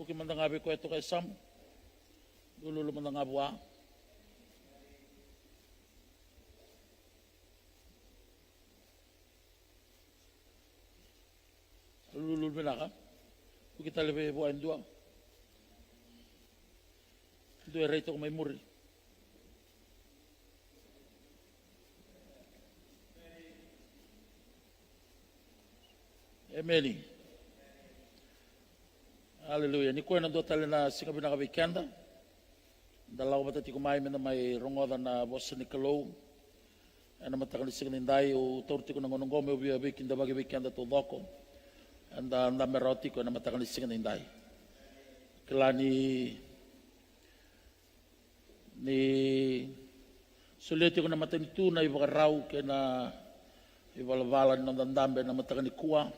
Puki mandangabi ko ito kay Sam. Lululo mandangabwa. Lulul binaka. Puki talebe buhain dua. Dua rito ko may muri. Emeni. Haleluya. Ni ko nando tale na singa binaka weekenda. Dalawa batati kumay na may rongoda na boss ni Kalo. Ana matakal singa nindai o torti ko nangonong gome ubi weekenda bagi weekenda to doko. Anda meroti ko na matakal singa nindai. Kelani ni suliti ko na matanitu na ibakarau kena ibalabalan ng dandambe na matakal ni kuwa.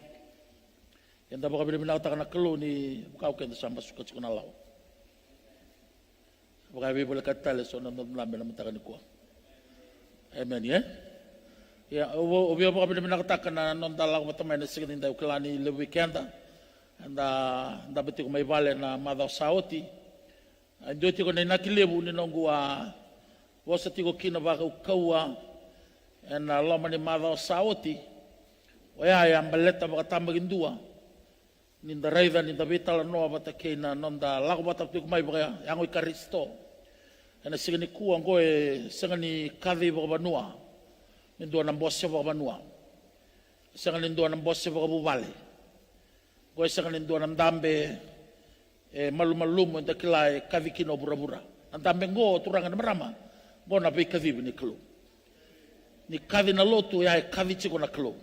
Yang dapat kami binatang na Kalo ni bukaw kaya sa masukat sa kunalaw. Baka kami boleh kata leso na namlambe na matakan ni kuwa. Amen ya. Ya, ubi apa kami binatang na non dalang matamay na sige tindaw kalani le weekenda. Anda dapat ko may vale na madaw saoti. Ando ti ko na nakilebu ni nongua. Wasa ti ko kinabaka ukawa. Na lama ni madaw saoti. Waya yang baleta baka tambagin dua. Ninda raida ninda betala noa bata kena nonda lago bata tu kumai baka yang oi karisto. Ana sigani ku angoe sangani kadhi baka banua. Nindo na bosse baka banua. Sangani nindo na bosse baka bubale. Goe sangani nindo na ndambe malum nda kilai kadhi kino bura-bura. Ndambe ngo turanga na marama. Ngo na be kadhi ni klo. Ni kadhi na lotu ya kadhi chiko na klo.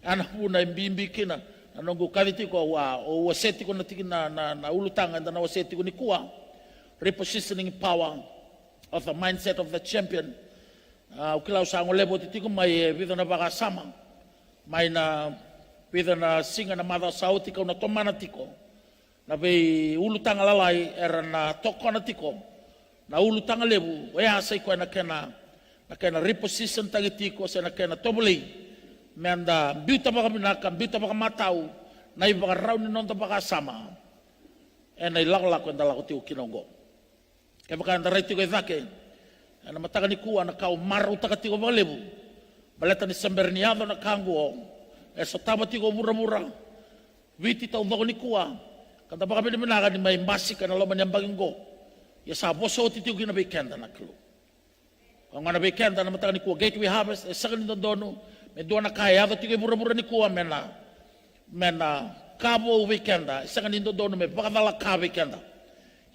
Ana puna mbimbi kina anongo kaviti ko o waseti ko natiki na ulutanga na waseti ko ni kuwa repositioning power of the mindset of the champion ukila usango lebo titiko mai vida na baka sama mai na vida na singa na mother sauti ko na tomana tiko na be ulutanga lalai era na tokona tiko na ulutanga lebu wa sai ko na kena reposition tagitiko sa na kena tobuli menda bita baka binaka bita baka matau nai baka raun non baka sama nai lak ko ndala ko tiu kinongo ke baka ndara tiu zake ana mataka ni ku ana kau maru takati ko balebu baleta ni semberniado na kango so tabati ko mura-mura witi tau bako ni kuwa kanta baka binaka ni may mbasi kana lo manyambagin go ya sa boso tiu kina weekend na klo kung ana weekend na mataka ni ku gateway harvest sakin dono medua na kaya tiga bura-bura ni kuwa mena kabo weekenda isang nindo dono me pakadala ka weekenda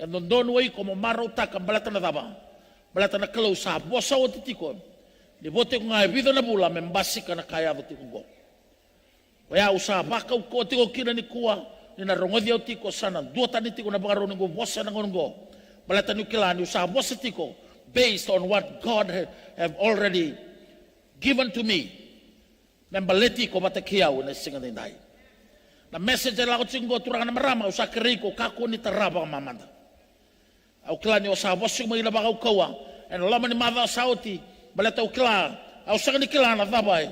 yan dono way como maro taka balata na taba balata na kalo sa bosa o titiko di bote ko nga vida na bula membasi ka na kaya tiko go waya usa baka ko tiko kina ni kuwa ni na rongodi o tiko sana duota ni tiko na baka rongo bosa na ngongo balata ni kilani usa bosa tiko based on what God have already given to me. Membaleti ko batakiaw na singa nindai. Na message la ko tingo turang na marama usa keriko kako ni taraba mamanda. Au klani o sa bosu mo ila baka ukawa. En lama ni mava sauti baleta ukla. Au sa ni kila na tabai.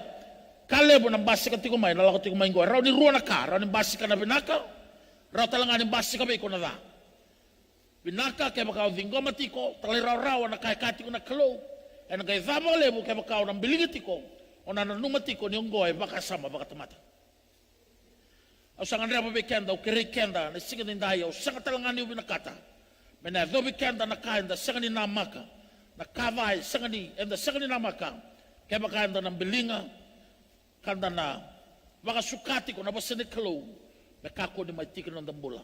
Kalebo na basi ka tiko mai na la ko tiko mai go. Raw ni ruana ka, raw ni basi ka na binaka. Raw talanga ni basi ka be ko na da. Binaka ke baka vingo matiko, talira raw na kay kati ko na klo. En kay zabo lebo ke baka na bilingitiko. Ona na numatiko ni ongoy baka sama baka tamata. Au sanga ndra bekenda o kerekenda na singa ndaya o sanga talanga ni ubinakata. Mena do bekenda na kaenda sanga ni namaka. Na kavai sanga ni enda sanga ni namaka. Ke baka enda na bilinga kanda na baka sukati ko na basene kalo. Baka ko ni maitiki ng dambula.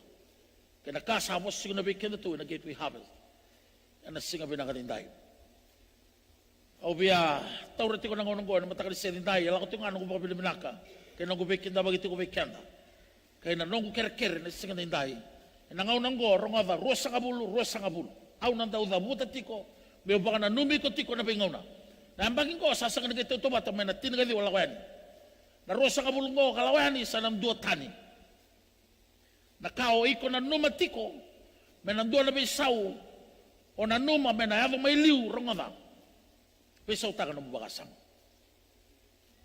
Kaya nakasama singa na bekenda to na gateway harvest. Na singa binakatindaya. O biya taurati ko nang onong na matakal sa nindaya la ko tinga nang baka binaka kay nang gubekenda bagiti ko bekenda kay nang kerker na singa nindaya nang nang go ronga rosa ngabulu au nang daw da butati ko be baka na numi ko tiko na bingona na baging ko sa sanga nagito to bata na tinagadi wala kwan na rosa ngabulu go kalawani sa nam duo tani na kao iko na numatiko menang duo na bisau o na numa mena avo may liu ronga Peso taka ng bakasang.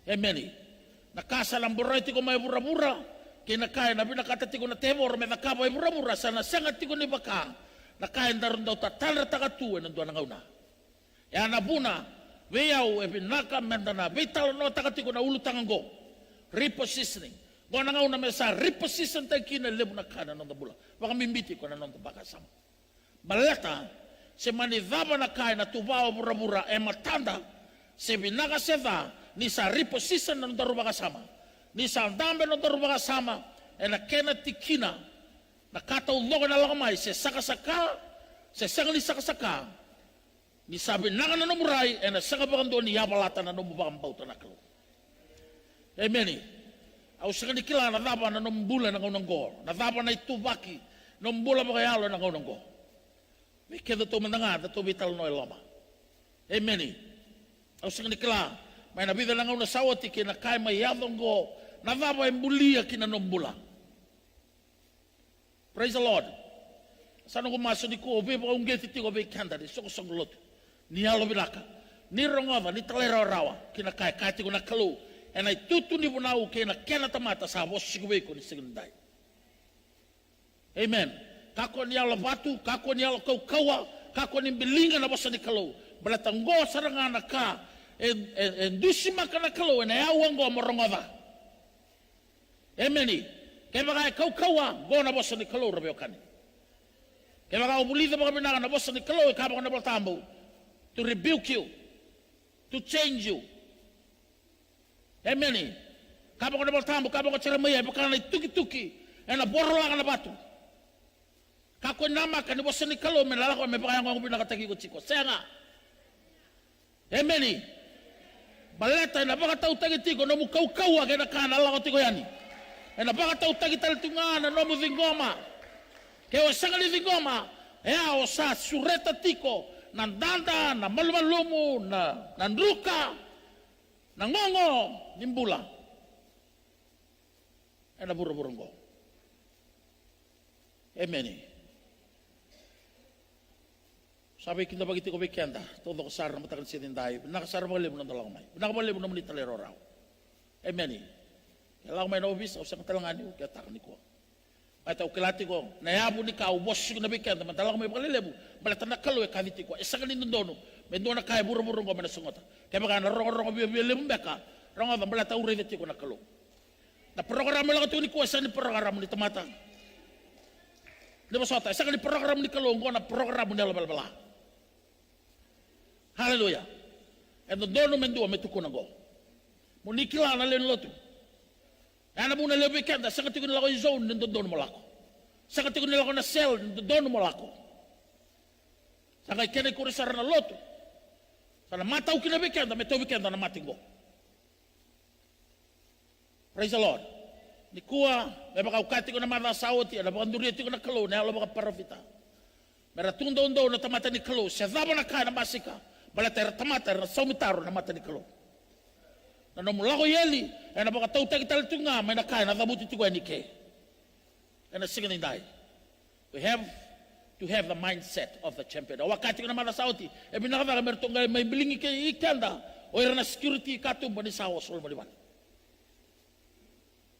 Amen. Nakasalang buray ti ko may bura-bura. kinakain na binakata tigo na temor me nakaba ibura sana sangat tigo ni baka nakain darun daw tatala takatu en do ngauna ya na buna weyau e binaka mendana vital no takatigo na ulu tangango repositioning go na ngauna mesa reposition takina lebu na kana no bula baka mimbiti ko na no baka sama balata se manidhaba na kain na tubao bura e matanda se binaka seva ni sa reposition no daru baka sama ni sa dambe no daru baka sama e na kena tikina na kata ulogo na lakamay se sakasaka se sangali sakasaka ni sabi na no murai e na saka baka do ni yabalata na no baka mbauta na kalo amen au saka ni kila na daba na no mbula na ngaunang go na daba na itubaki no mbula baka yalo na ngaunang go me keda to mandanga to vital no lama amen au saka ni kila may na vida na ngauna sawati kina kai may yadong go na daba embulia kina no mbula. Praise the Lord. Sana ko maso di ko obe ba ungeti ti obe kanda di soko songolot. Ni alo bilaka. Ni rongova ni talera rawa kina kai ti ko nakalo. And I tutu ni bunau kina kena tamata sa bos sigwe ko ni sigundai. Amen. Kako ni alo batu, kako ni alo kawa, kako ni bilinga na bosa ni kalo. Balatanggo sarangana ka en dusima kana kalo na yawango morongova. Amen. Kaya baka kawa go na bosa ni kalo rabi okani. Kaya baka ubulida baka binaka na bosa ni kalo ikabaka na baltambo to rebuke you, to change you. Amen. Kabaka na baltambo, kabaka chiramaya, baka na tuki-tuki, na borla ka na batu. Kako nama ka ni bosa ni kalo menalako me baka yung binaka tagi ko chiko. Saya nga. Amen. Baleta na baka tau tagi tiko na mukau-kawa kaya na kanala ko tiko yani. Na baka tau tagi talitunga na nomu vingoma. Kaya wasanga ni vingoma. O sa sureta tiko. Nandanda, na malumalumu, na nandruka. Na ngongo. Nimbula. Na bura-burang ko. Amen. Sabi kita bagiti ko bekyanda. Todo ko sarang matakan siya tindahay. Nakasarang mga libo ng dalawang may. Nakabalibo naman ni talero raw. Amen. Kailangan may naubis, o sa katalangan niyo, kaya takan ni ko. At ako kilati ko, nayabo ni ka, ubos yung nabikin, naman talagang may pakalilebo, balatan na kalo, kaviti ko, isa ka nin dono, may doon na kaya, buro-burong ko, may nasungota. Kaya baka narong-rong, bibili beka, rong ang balata uri na ko na kalo. Na programa lang ito ni ko, isa ni programa ni tamata. Di ba sota, isa ka ni programa ni kalo, na programa ni alabalabala. Hallelujah. And the dono mendua, may tuko na go. Munikila na len loto. Ana muna lebih kanda, sa katikon nila ko yung zone, nandun mo lako. Sa katikon nila ko na cell, nandun mo lako. Sa kay kenay kurisar na loto. Sa na mataw kinabi kanda, may tobi kanda na matinggo. Praise the Lord. Ni kuwa, may baka ukati ko na matasawati, na baka nduriti ko na kalo, na alo baka parafita. May ratunda-undo na tamata ni kalo, siya zaba na kaya na masika, balatera tamata na saumitaro na mata ni kalo. Na nomula ko yeli, na baka tau tagi talitunga, may nakaya, natabuti tigo ni ke. And a singing die. We have to have the mindset of the champion. Wakati ko na matasawati, binakata ka mertunga, may bilingi kay ikanda, o na security kato, banisawa, sol maliwan.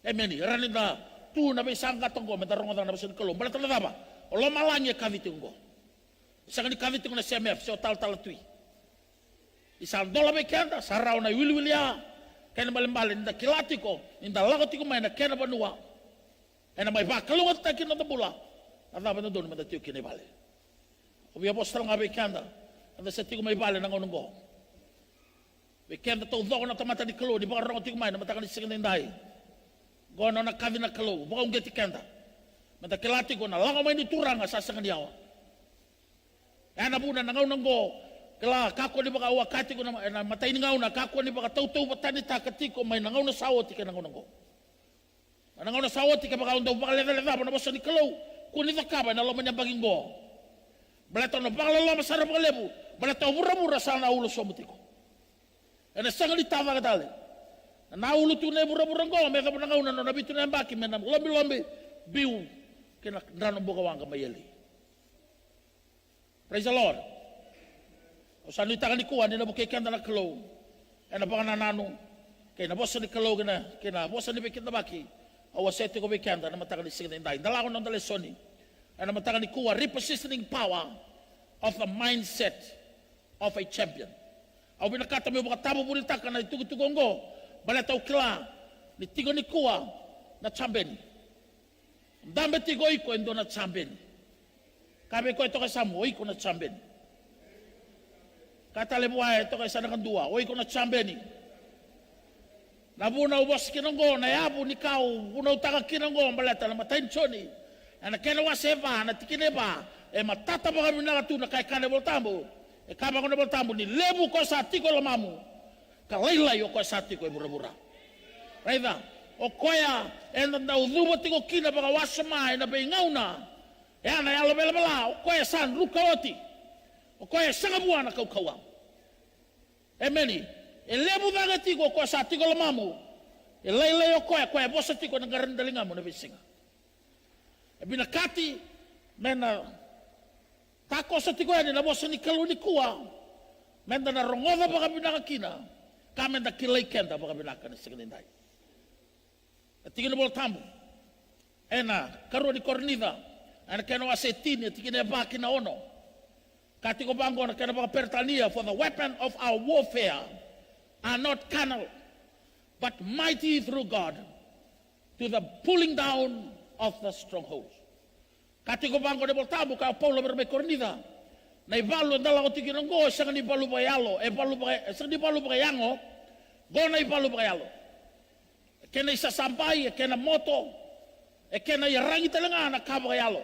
Amen. Ranin na, tu na may isang katong ko, may darong na basin kalong, balata na daba, o lomalangya kaviting ko. Isang ni kaviting ko na CMF, siya tal-talatui. Isang dola may kanda, saraw na wili-wilya, kaya malimbalin, na kilati ko, inda lakot ko may na kaya na banua, ay na may bakalungat na kinatabula, at dapat na doon, madatiyo kinibali. Kung apostol nga may kanda, at sa tiyo may bali ng unong ko. May kanda to, do ko na tamata ni kalo, di ba karong tiyo may, na matakan ni sige na indahay. Gono na kavi na kalo, baka ungeti kanda. Matakilati ko na, lako may niturang, asasangan niyawa. Kaya na muna, nangaunang ko, kala kako ni baka wakati ko na matay ni ngauna kako ni baka tau-tau batani takati ko may nangauna sawati ka nangauna ko. Nangauna sawati ka baka undaw baka leda-leda na bosa ni kalaw kuni takaba na laman niya baging go. Balata no baka lala masarap ka lebu. Balata mura-mura sa naulo somuti ko. Ena sangat ditava ka dali. Na naulo tu na mura-mura go may ka nangauna no nabito na baki may lambi-lambi biu kina nranong bukawang ka mayeli. Praise the Lord. O sa nita ka ni kuha, ninabukay kanda na kalo. Ay na baka nananong. Kaya nabosa ni kalo, kaya nabosa ni Bikit na baki. awasete ko weekend na matakan ni singinday. Dalako ng lesson na matakan ni kuwa repositioning power of the mindset of a champion. Au binakata mo mga tabo bulita ka na itugutugongo baleta ukla ni tigo ni kuwa na champion. Dambe tigo iko endo na champion. Kabe ko ito kasamo iko na champion. Katale buhay ito kaysa nakandua iko na champion. Nabuna ubos kinongo na yabu ni kau una utaka kinongo baleta na matensioni. Ana kena waseva na tikineba matata ba kami nakatuna kay kane voltambo. Kama ko na voltambo ni lebu ko sa tiko lamamu. Kalailay o ko sa tiko mura-mura. Raida, o koya na udhubo tiko kina baka wasamay na baingaw na. Yana yalo bela o koya san rukaoti. O koya sangabuana kaukawa. Emeni, lebu daga tiko ko sa tiko lamamu. Lailay o koya bosa tiko ng garandalingamu na bisinga. Binakati mena tako sa tiko yan na bosa ni kaluni kuwa. Menda na rongoda baka binakakina. Kami na kilay kenda baka binaka na singaninday. At tingin na boltambo. Ena, karo ni Cornida. Ena kena wasetini, at tingin na baki na ono. Kati ko bango na kena baka pertania, for the weapon of our warfare are not carnal, but mighty through God to the pulling down of the strongholds. Kati ko bango na boltambo, kaya Paulo berbe Cornida. Na ibalo dala ko tigin ngo sa ni balu bayalo sa ni balu bayango go na ibalo bayalo kena isa sampai kena moto kena yarangi talanga na kabayalo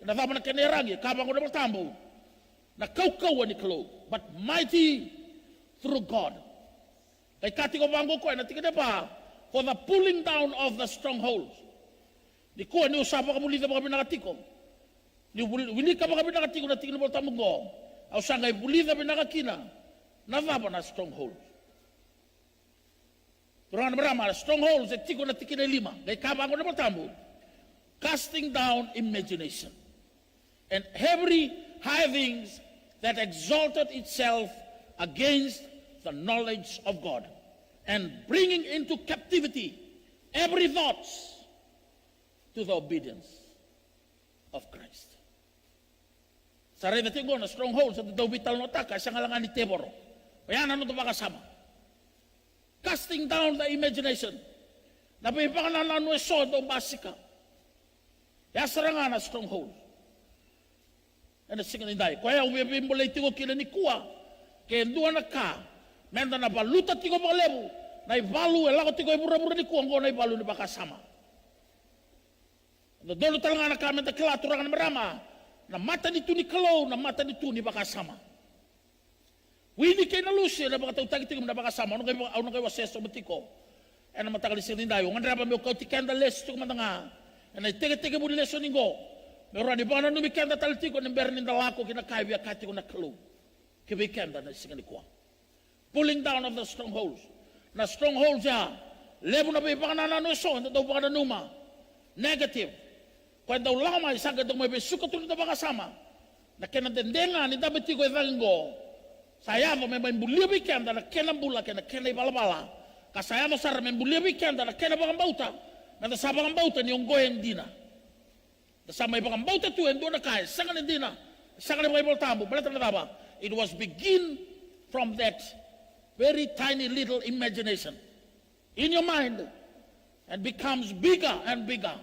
na dama na kena yarangi kabang ko na tambo na kaukaw ni klo but mighty through God kay kati ko bango ko na tigin pa for the pulling down of the strongholds di ko ni usapa ka mulida mga binakatiko ni wili ka baka binakatiko na tingin mo tamungo au sangay bulida binakakina na vaba na strongholds turang marama strongholds et tiko na tikina lima gay kabang ko na tambo casting down imagination and every high things that exalted itself against the knowledge of God and bringing into captivity every thought to the obedience of Christ. Saray na tingo na strongholds at daw vital no taka sa ngalangan ni Teboro. Kaya ano ito makasama? Casting down the imagination. Nabiba ka na nanueso do basika. Kaya saranga na stronghold. Ano singa ninday. Kaya umibimulay tingo kila ni kuwa. Kaya doon na ka. Menda na baluta tingo mga lebu. Na ibalu elako tingo ibura-bura ni kuwa. Ngo na ibalu ni bakasama. Doon talaga na kami na kilaturangan na marama. Na mata nito ni kalaw, na mata nito ni bakasama. Wini kay na lusi, na baka tayo-tagitigam na bakasama. Ano kayo waseso matiko? E na matakalis din tayo. Ang raba mo, kautikenda les, ito kumanda e na itiga-tiga mo ni leso ningo. Meron, di ba na numikenda talatiko, ng bernin dalako, kinakaibiya, kati ko na kalaw. Kibikenda na singa ni kuwa. Pulling down of the strongholds. Na strongholds ya, lebo na ba iba ka na nanuso, hindi daw baka na numa. Negative. Kaya daw lama isang gadong may besuka tulad na bakasama. Na kinadendengan ni dapat ko ivalinggo. Saya mo may bulibi kenda na kinambula kena kena ibalabala. Kasaya mo sara may bulibi kenda na kena bakang bauta. Na sa bakang bauta ni yung goyang dina. Sa may bakang bauta tu endo na kaya. Sangan hindi na. Sangan may boltambo. Balatan na ba? It was begin from that very tiny little imagination in your mind and becomes bigger and bigger.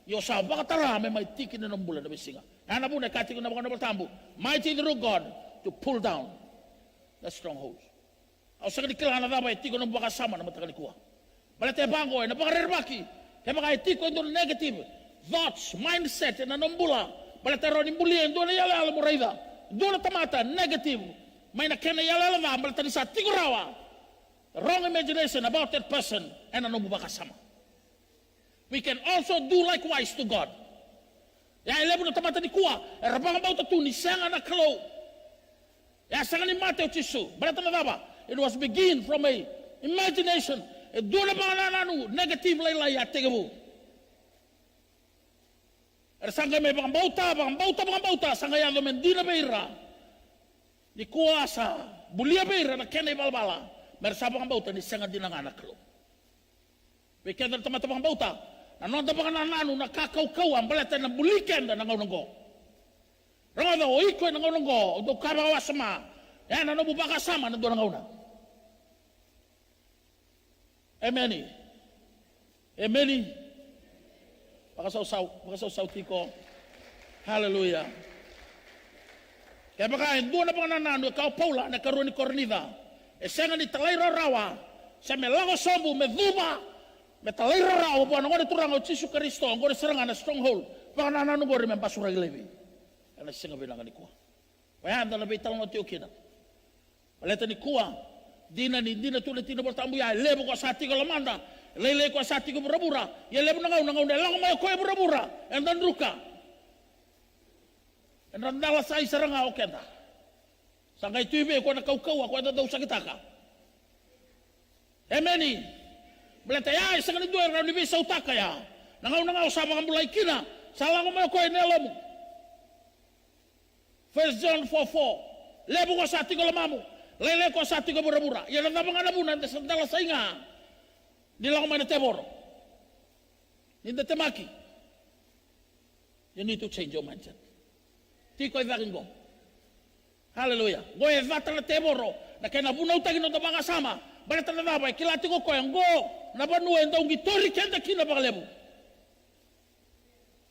Yo sa baka tara may tikin na ng bulan na bisinga. Ano po na kati ko na baka nabaltambo. Mighty through God to pull down the strongholds. Au sa kanikila na dabay tiko ng baka sama na matakalikuha. Balate bango na baka rerbaki. Kaya baka tiko yung negative thoughts, mindset na nambula. Balate ron yung buliyan doon na yalala mo rayda. Doon na tamata negative. May nakena yalala na balate ni sa tiko rawa. Wrong imagination about that person and ano mo baka sama. We can also do likewise to God. Ya ilebo na tamata ni kuwa, rabang bauta tu ni sanga na kalo. Ya sanga ni Mateo Chisu, balata na daba. It was begin from a imagination. E doon na ba nananu, negative laylay at tigabu. Sanga may bang bauta, sanga yan naman di na beira. Ni kuwa sa bulia beira na kena ibalbala. Mersa bang bauta ni sanga di na nga nakalo. We can tamata bang bauta. Nanonda baka nananu na kakau ang balata ng buliken na nangaunanggo. Rangaw o iko'y nangaunanggo, o do kabawa sama, yan ano bubaka sama na do nangauna. Amen. Amen. Pakasaw tiko. Hallelujah. Kaya baka doon na baka nananu, ikaw Paula, nagkaroon ni Cornida, senga ni talay rawa, sa melago sombu, meduma, metalay raw po ano ko turang o Jesu Kristo ang ko serangan na stronghold baka nanano go rin basura gilebi ana singa binanga ni kuwa kaya anda na bital mo tiokina paleta ni kuwa dina tulit tinabolta ambu ya lebo ko sa tigo lamanda lele ko sa tigo burabura ya lebo nangaw na lang mo ko burabura and then ruka and randala sa isaranga o kenda sangay tuibe ko na kaukaw ako daw sa kitaka Amen. Belata ya isang ni duer ni bisa utaka ya. Nangaw sa mga bulay kina. Salang mo ko inelamu. 1 John 4:4. Lebo ko sa tigo lamamu. Lele ko sa tigo burabura. Ya na mga nabunan sa dala sa inga. Nila ko man tebor. Ninda temaki. You need to change your mindset. Tiko ivakin go. Hallelujah. Go evata na teboro. Na kaya nabunaw tagin ng mga kasama. Balata na nabay, kilati ko ang go. Nabanuan daw gitori kenda kina bakalebo.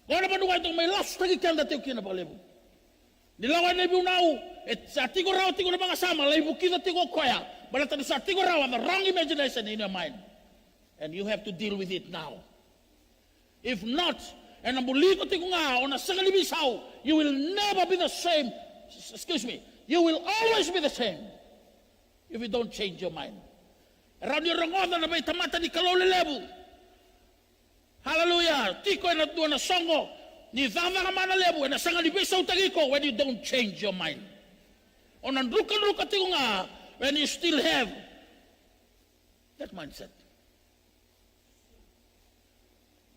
Go nabanuan daw may last tagi kenda tiyo kina bakalebo. Nilawan na ibunau. At sa tigo raw tigo na mga sama. Laibu kita tigo koya. Balata na sa tigo raw. The wrong imagination in your mind. And you have to deal with it now. If not, and nabuli ko tigo nga o nasagalibisaw, you will never be the same. Excuse me. You will always be the same. If you don't change your mind. Around your rangoda na may tamata ni kalolelebu. Hallelujah. Tiko na doon na songo. Ni vava ka man na lebu. Na sanga libisa utagiko when you don't change your mind. O nandruka tiko nga when you still have that mindset.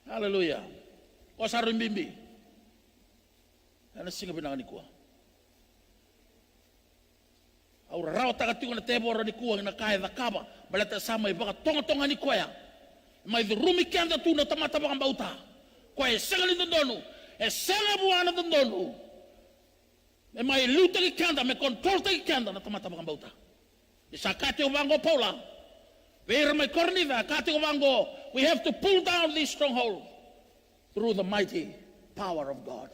Hallelujah. O sa rimbimbi. Ano singa binangan ni kuwa? Aura raw tagatingo na teboro ni kuwa na kaya da kaba balata sama ibaka tonga ni kuya mai rumi kanda tu na tamata baka bauta kuya sengali dondonu senga buana dondonu mai luta ki kanda me control ki kanda na tamata baka bauta isakati ubango Paula where my Cornida kati ubango we have to pull down this stronghold through the mighty power of God.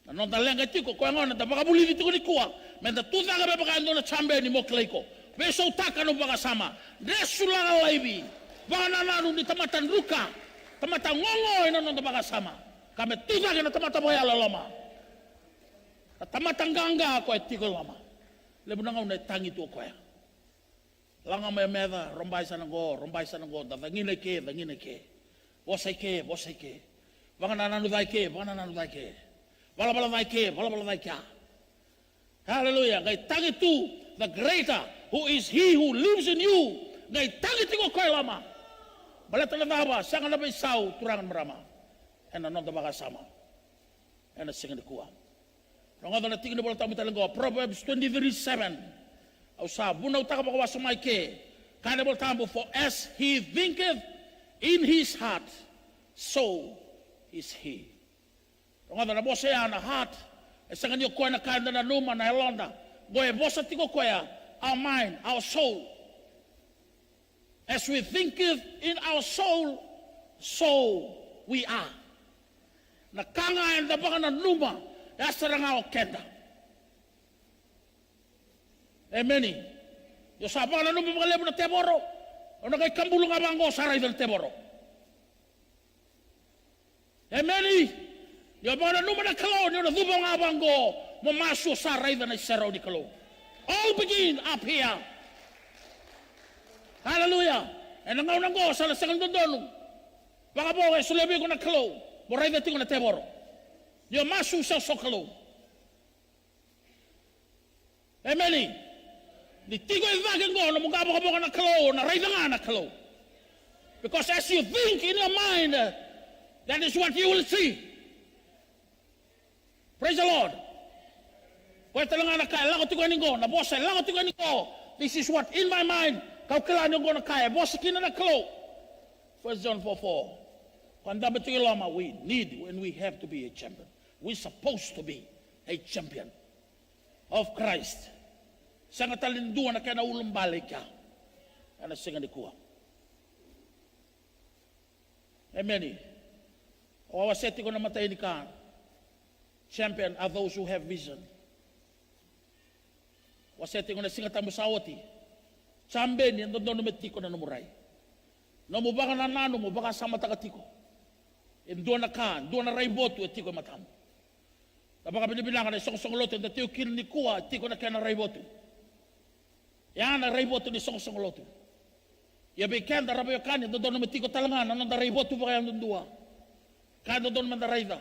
Non talenga tiko ko ngona da baka buli dito ni kuwa menda tuza ga baka ndo na chambe ni moklaiko beso utaka no baka sama resula laibi bana nanu ni tamatan ruka tamata ngongo ino no baka sama kame tuza ga na tamata boya lama tamata nganga ko etiko lama lebu nanga una tangi to ko ya langa me meda rombai sanango da ngine ke bosai ke baka nanu dai ke Bala vai ke. Hallelujah. Ngai tangi tu the greater who is he who lives in you. Ngai tangi tingo koy lama. Bala tanaba sanga na sau turangan marama. And another baka sama. And a singa kuwa. Ronga na tingin bola tamu talengo Proverbs 23:7. Au sa bunaw taka baka wasamay ke. Kana bola tamu for as he thinketh in his heart so is he. Ronga na bosa ya na heart esanga nyo koy na kanda na numa na elonda boy bosa tiko koya our mind our soul as we thinketh in our soul so we are na kanga enda baka na numa ya saranga o kenda emeni yo sabang na numa mga lebo na teboro o na kay kambulong abango saray ng teboro emeni yo bana numa na kalo yo na dubong abango mamaso sa raiva na isaraw ni kalo. All begin up here. Hallelujah. And nangaw sa lasangan dondonu. Baka po kay sulabi ko na kalo. Mo raiva tingo na teboro. Yo maso sa kalo. Amen. Di tigo ivagan go na mga baka na kalo na raiva nga na kalo. Because as you think in your mind, that is what you will see. Praise the Lord. Kwenta lang na kaya, langot ko ningo, na boss, langot ko ningo. This is what in my mind, kau kailangan ko na kaya. Boss, kina na kalo. 1 John 4:4. Kanda betul lama, we need and we have to be a champion. We're supposed to be a champion of Christ. Sangat talinduan na kaya na ulang balik ka. Ano singa ni kuha. Amen. O awaseti ko na matay ni ka. Champion are those who have vision. Waseti ko na singa tayo sawati. Champion yan doon metiko na numuray. Namubaka na nano mo, baka sama tagatiko. Doon na ka, doon na raiboto, tiko matamo. Baka binibilangan na isang loto, na tiyo kin ni kuha, tiko na kaya na raiboto. Yan na raiboto ni isang loto. Yabi kaya na rabayo kanya, doon na metiko talangan, anong na raiboto ba kaya doon duwa? Kaya doon man na raida.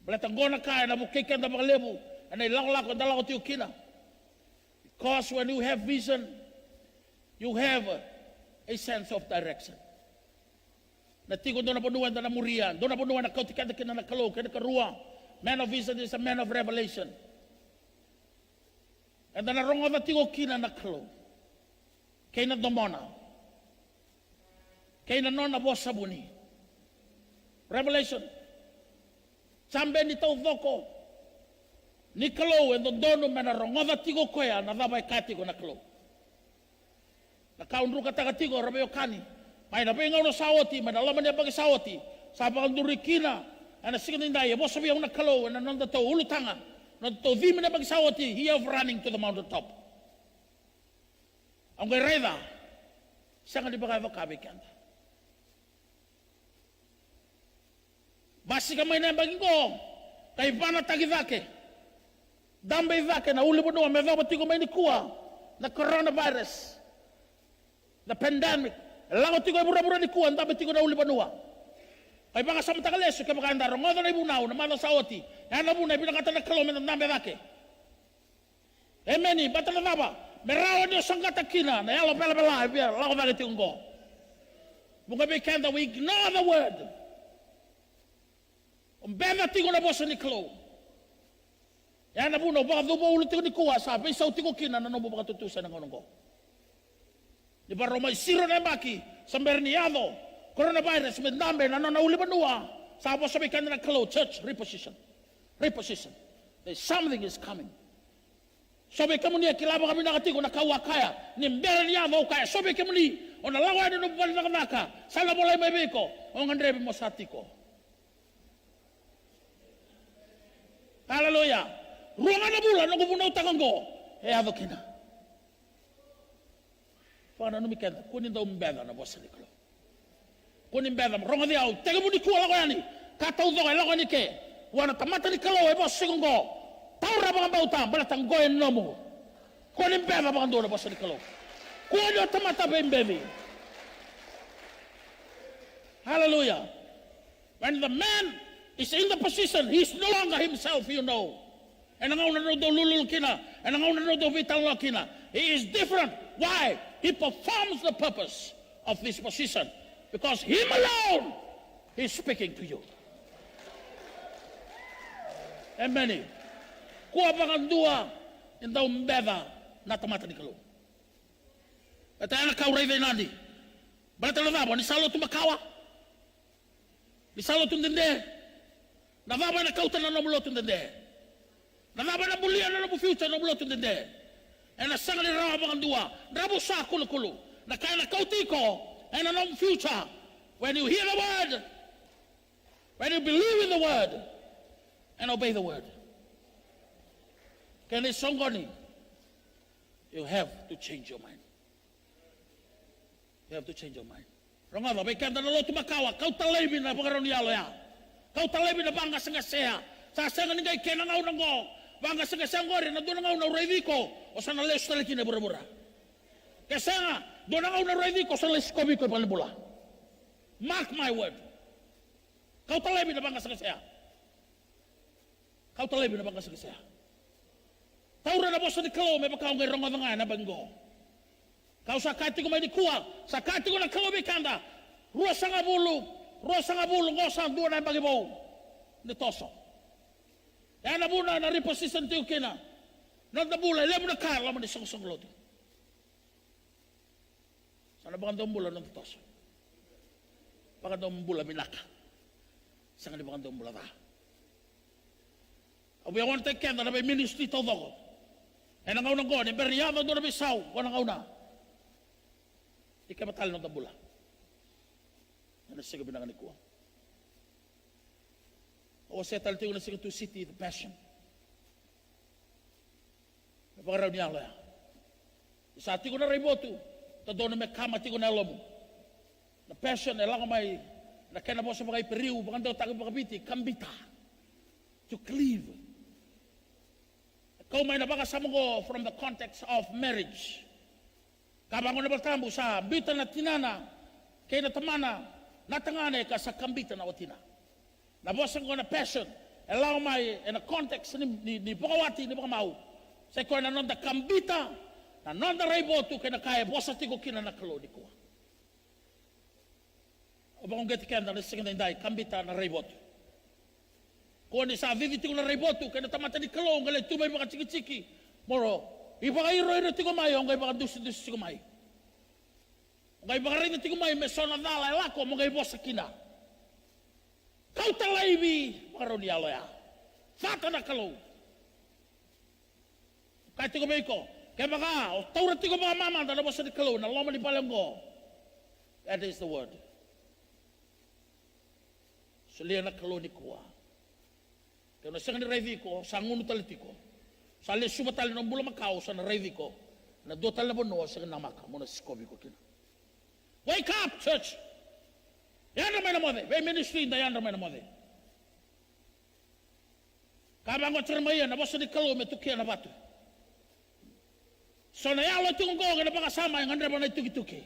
Balatang go na kaya, nabukikan na mga lebo, anay lang-lang, dala ko tiyo kina. Because when you have vision, you have a sense of direction. Natigo doon na punuan na namurian, doon na punuan na kautikan na kinanakalo, kinakaruwa. Man of vision is a man of revelation. And then narong na tigo kinanakalo. Kaya na domona. Kaya na nona boss sabuni. Revelation. Sambe ni tau voko. Ni kalo, and doon na narong na tigo koya, na dabay katigo na kalo. Nakaunru katagatigo, rabayo kani. May napingaw na sawati, may nalaman niya pag sawati. Sabi kang durikina, ana sige ninday, mo sabi ang nakalo, na nandato ulutanga, nandato di mo na pag sawati, he of running to the mountain top. Ang kay Reda, siya nga di ba kayo kabikanda. Basi kamay na yung baging ko, kay panatagi vake, dambay vake, na uli mo doon, may vabati ko may nikuha, na coronavirus, na pandemic, lango tigo bura-bura ni kuan tapi tigo na uli banua. Ay banga sa matagaleso kaya baka andaro ngodo na ibunaw na mala sa oti. Yan na buna binakata na kilometer na nambe Emeni bata na baba. Merawa niyo sanggata kina na yalo bela biar lango bagi tinggo. Bunga bekenda we ignore the word. Beva tigo na bosa ni klo. Yan na buna baka dubo uli tigo ni kuwa sabi sa tigo kina na nobo baka tutusan ng onong ko. Di ba Roma isiro na baki sa Berniado, coronavirus, medambe, nanauli banua, sabi sabi ka na nagkalo, church, reposition. Something is coming. Sabi ka mo niya, kilaba kami nakatigo, nakawakaya, ni Berniado kaya, sabi ka mo ni, o nalawa na nubal na kanaka, sana mo lang may biko, o ngandrebi mo sa tiko. Hallelujah. Ruangan na bulan, nagubunaw takang go, ado kina. Paano numikenda? Kunin daw mbeda na bosa ni kalo. Kunin mbeda mo. Ronga diyaw. Tega mo ni kuwa lako yani. Kataw daw ay lako ni ke. Wana tamata ni kalo ay bosa sigong go. Taura bang bauta. Balatang goyen no mo. Kunin mbeda bang doon na bosa ni kalo. Kunin yung tamata ba yung baby. Hallelujah. When the man is in the position, he's no longer himself, you know. And ang una do lulul kina. And ang una do vital kina. He is different. Why? He performs the purpose of this position because him alone is speaking to you. Amen. Kuha pa kang dua in daw mbeda na tamata ni kalo. At ay nakauray na nani. Balata na nabo, ni salo tumakawa. Ni salo tundende. Navaba na kautan na namulo tundende. Navaba na bulian na nabu future na namulo tundende. And a second dua, Rabu Sakulu, the kind of Kautiko, and a future. When you hear the word, when you believe in the word, and obey the word. Can it songoni? You have to change your mind. You have to change your mind. Rongava, bekanda na lotu makawa, kautalebi na pagaron yalo ya. Kautalebi na banga sengasea. Sa senga ningay kenangaw nango. Banga sengasea ngori na doon nangaw na ureviko. O sa nales talaki na bura-bura. Kasi nga, doon nangaw na ureviko sa nales kobi ko palibula. Mark my word. Kautalebi na banga sengasea. Kautalebi na banga sengasea. Taura na bosa ni kalo, may bakaw ngay rongo nga na banggo. Kau sakati ko may dikuha, sakati ko na kalo bikanda, ruasa nga bulu, ngosan doon na bagibaw, nitoso. Yan na muna, na reposition tiyo kina, nandabula, ilan mo na kar, laman isang loto. Sana ba kandang bula ng nitoso? pakadong bula minaka. Sanga di pakadong bula ta. Abi awan te kenda na may ministry to doko. E nangaw nang goni, beriyado do na bisaw, wanang na. Ika matal ng tabula. Ano siya binangan ni kuwa. O settle tiyo na siya to city, the passion. Napakaraw niya ako ya. Isa tiyo na riboto, tado na may kama tiyo na alam mo. Na passion, elang may, na kena mo sa mga iperiw, baka daw tayo makabiti, kambita. To cleave. Kau may nabakasama ko from the context of marriage. Kabang ko nabaltambo sa bita na tinana, kay na tamana, natangane ka sa kambita na watina. Nabawasan ko na passion, allow may, in a context ni Pakawati, ni Pakamau, sa ko na nonda kambita, na nonda raibotu, kay na kaya, bosa tigo kinanakalo ni ko. O bakong gati kanda, nasisigin na hindi, kambita na raibotu. Kung sa viviti ko na riboto, kaya natamata ni kalong, galay tumay baka chiki-chiki. Moro, iba kayo iro ti kumayo, ang kayo baka dusi-dusi kumayo. Ang kayo baka rin ti kumayo, may sonadala, lako, mga ibo sa kina. Kau talaybi, baka rin niyalo ya. Fata na kalong. Kaya ti kumayo ko, kaya baka, o taurat ti kumayo mama, na bosa ni kalong, na loma ni palanggo. That is the word. Sulihan na kalong ni kuwa. Kaya nasa nga ni ko, sa nguno taliti ko, sa alis sumatali ng bula Macau, sa na-revi ko, na dotal na bono, sa nga namaka, muna sikobi ko kina. Wake up, church! Yan ramay na mo de, may ministry na yan ramay na mo de. Kabang ko tsarmayan, nabasa ni Kalo, may tukiya na bato. So nayalo itong ko, nga napakasama, yung andra ba na ituki-tuki.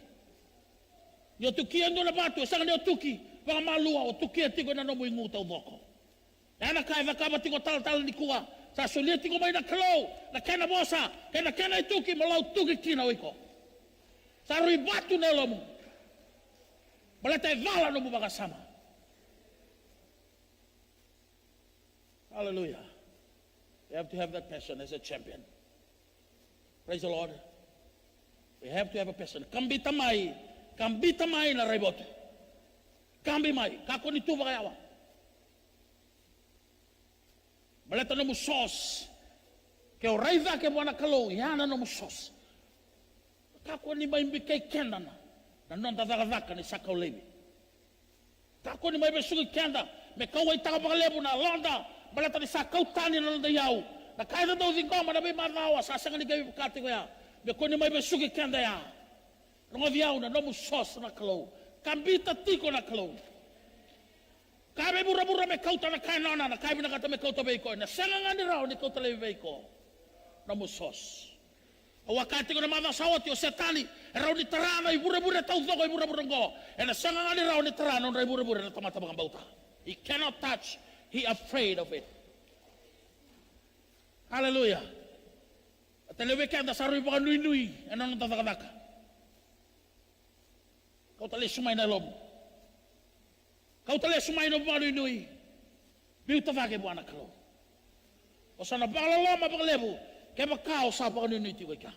Yung tukiyan doon na bato, sa nga niyo tuki, baka maluwa, o tukiyan tigo na namoy ngutaw doko. Yana kaya vakaba tiko tal ni kuwa. Sa sulit tiko may nakalaw. Na kena bosa. Kena ituki. Malaw tuki kina wiko. Sa ribatu nelo mo. Balatay vala no mo makasama. Hallelujah. We have to have that passion as a champion. Praise the Lord. We have to have a passion. Kambita may na riboto. Kambi may. Kako ni tuba kayawa. Baleta no mo sos. Kaya raiva ke buwana kalo, yana no mo sos. Kako ni may bikay kenda na. Nanon tataka ni sakaw lebi. Kako ni may besugi kenda. Me kaway taka pakalebu na londa. Baleta ni sakaw tani na londa yaw. Na kaya daw zingkoma na may manawa. Sasanga ni gabi pagkati ko ya. Me ko ni may besugi kenda ya. Nung yaw na no mo sos na kalo. Kambita tiko na kalo. Kabe bura-bura me kauta na kain na kabe na kata me kauta beiko na sanga ni raw ni kauta le beiko na musos o wakati ko na mga sawat yo setali raw ni tarana i bura-bura tau doko i bura-bura go na sanga ni raw ni tarana na bura-bura na tamata mga bauta. He cannot touch, he afraid of it. Hallelujah. At lewekan da saru pa nui-nui ano nang tataka-taka kauta le sumay na lobo. Kau tali sumay no mga nui-nui. Biu tavake buwana kalo. O sana bakalala mapakalebu. Kaya bakao sa pa nui-nui tiyo ka.